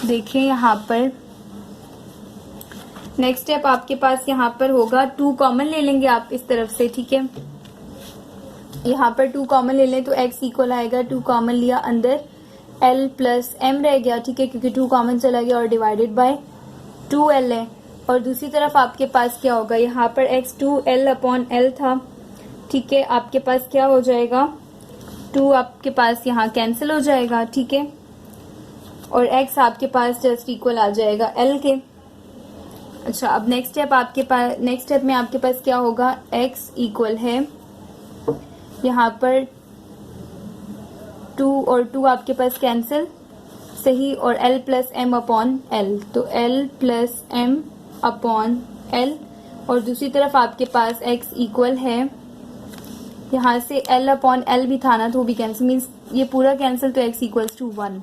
देखिए यहाँ पर नेक्स्ट स्टेप आपके पास यहाँ पर होगा 2 कॉमन ले लेंगे आप इस तरफ से, ठीक है, यहाँ पर 2 कॉमन ले लें तो x इक्वल आएगा 2 कॉमन लिया, अंदर l प्लस m रह गया, ठीक है, क्योंकि 2 कॉमन चला गया और डिवाइडेड बाय 2l है, और दूसरी तरफ आपके पास क्या होगा, यहाँ पर x 2l अपॉन l था, ठीक है, आपके पास क्या हो जाएगा 2 आपके पास यहाँ कैंसिल हो जाएगा, ठीक है, और x आपके पास जस्ट इक्वल आ जाएगा l के। अच्छा, अब नेक्स्ट स्टेप में आपके पास क्या होगा, x इक्वल है यहाँ पर 2 और 2 आपके पास कैंसिल, सही, और l plus m upon l, तो l plus m upon l, और दूसरी तरफ आपके पास x इक्वल है, यहाँ से l अपॉन l भी था ना, तो वो भी कैंसिल, मीन्स ये पूरा कैंसिल, तो x इक्वल्स टू 1,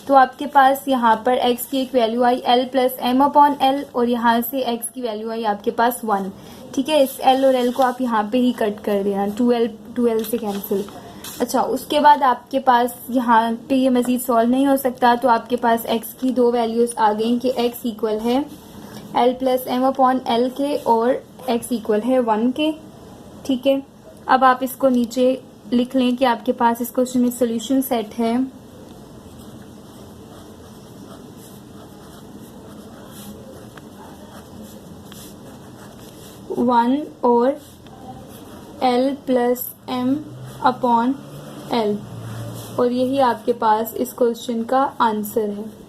तो आपके पास यहाँ पर x की एक वैल्यू आई l plus m upon l और यहाँ से x की वैल्यू आई आपके पास 1, ठीक है, इस l और l को आप यहाँ पे ही कट कर देना, 2l से कैंसिल। अच्छा, उसके बाद आपके पास यहाँ पे ये मजीद सॉल्व नहीं हो सकता, तो आपके पास x की दो वैल्यूज आ गई कि x इक्वल है l plus m upon l के और x इक्वल है 1 के, ठीक है। अब आप इसको नीचे लिख लें कि आपके पास इस क्वेश्चन में सोल्यूशन सेट है 1 और l plus m upon l, और यही आपके पास इस क्वेश्चन का आंसर है।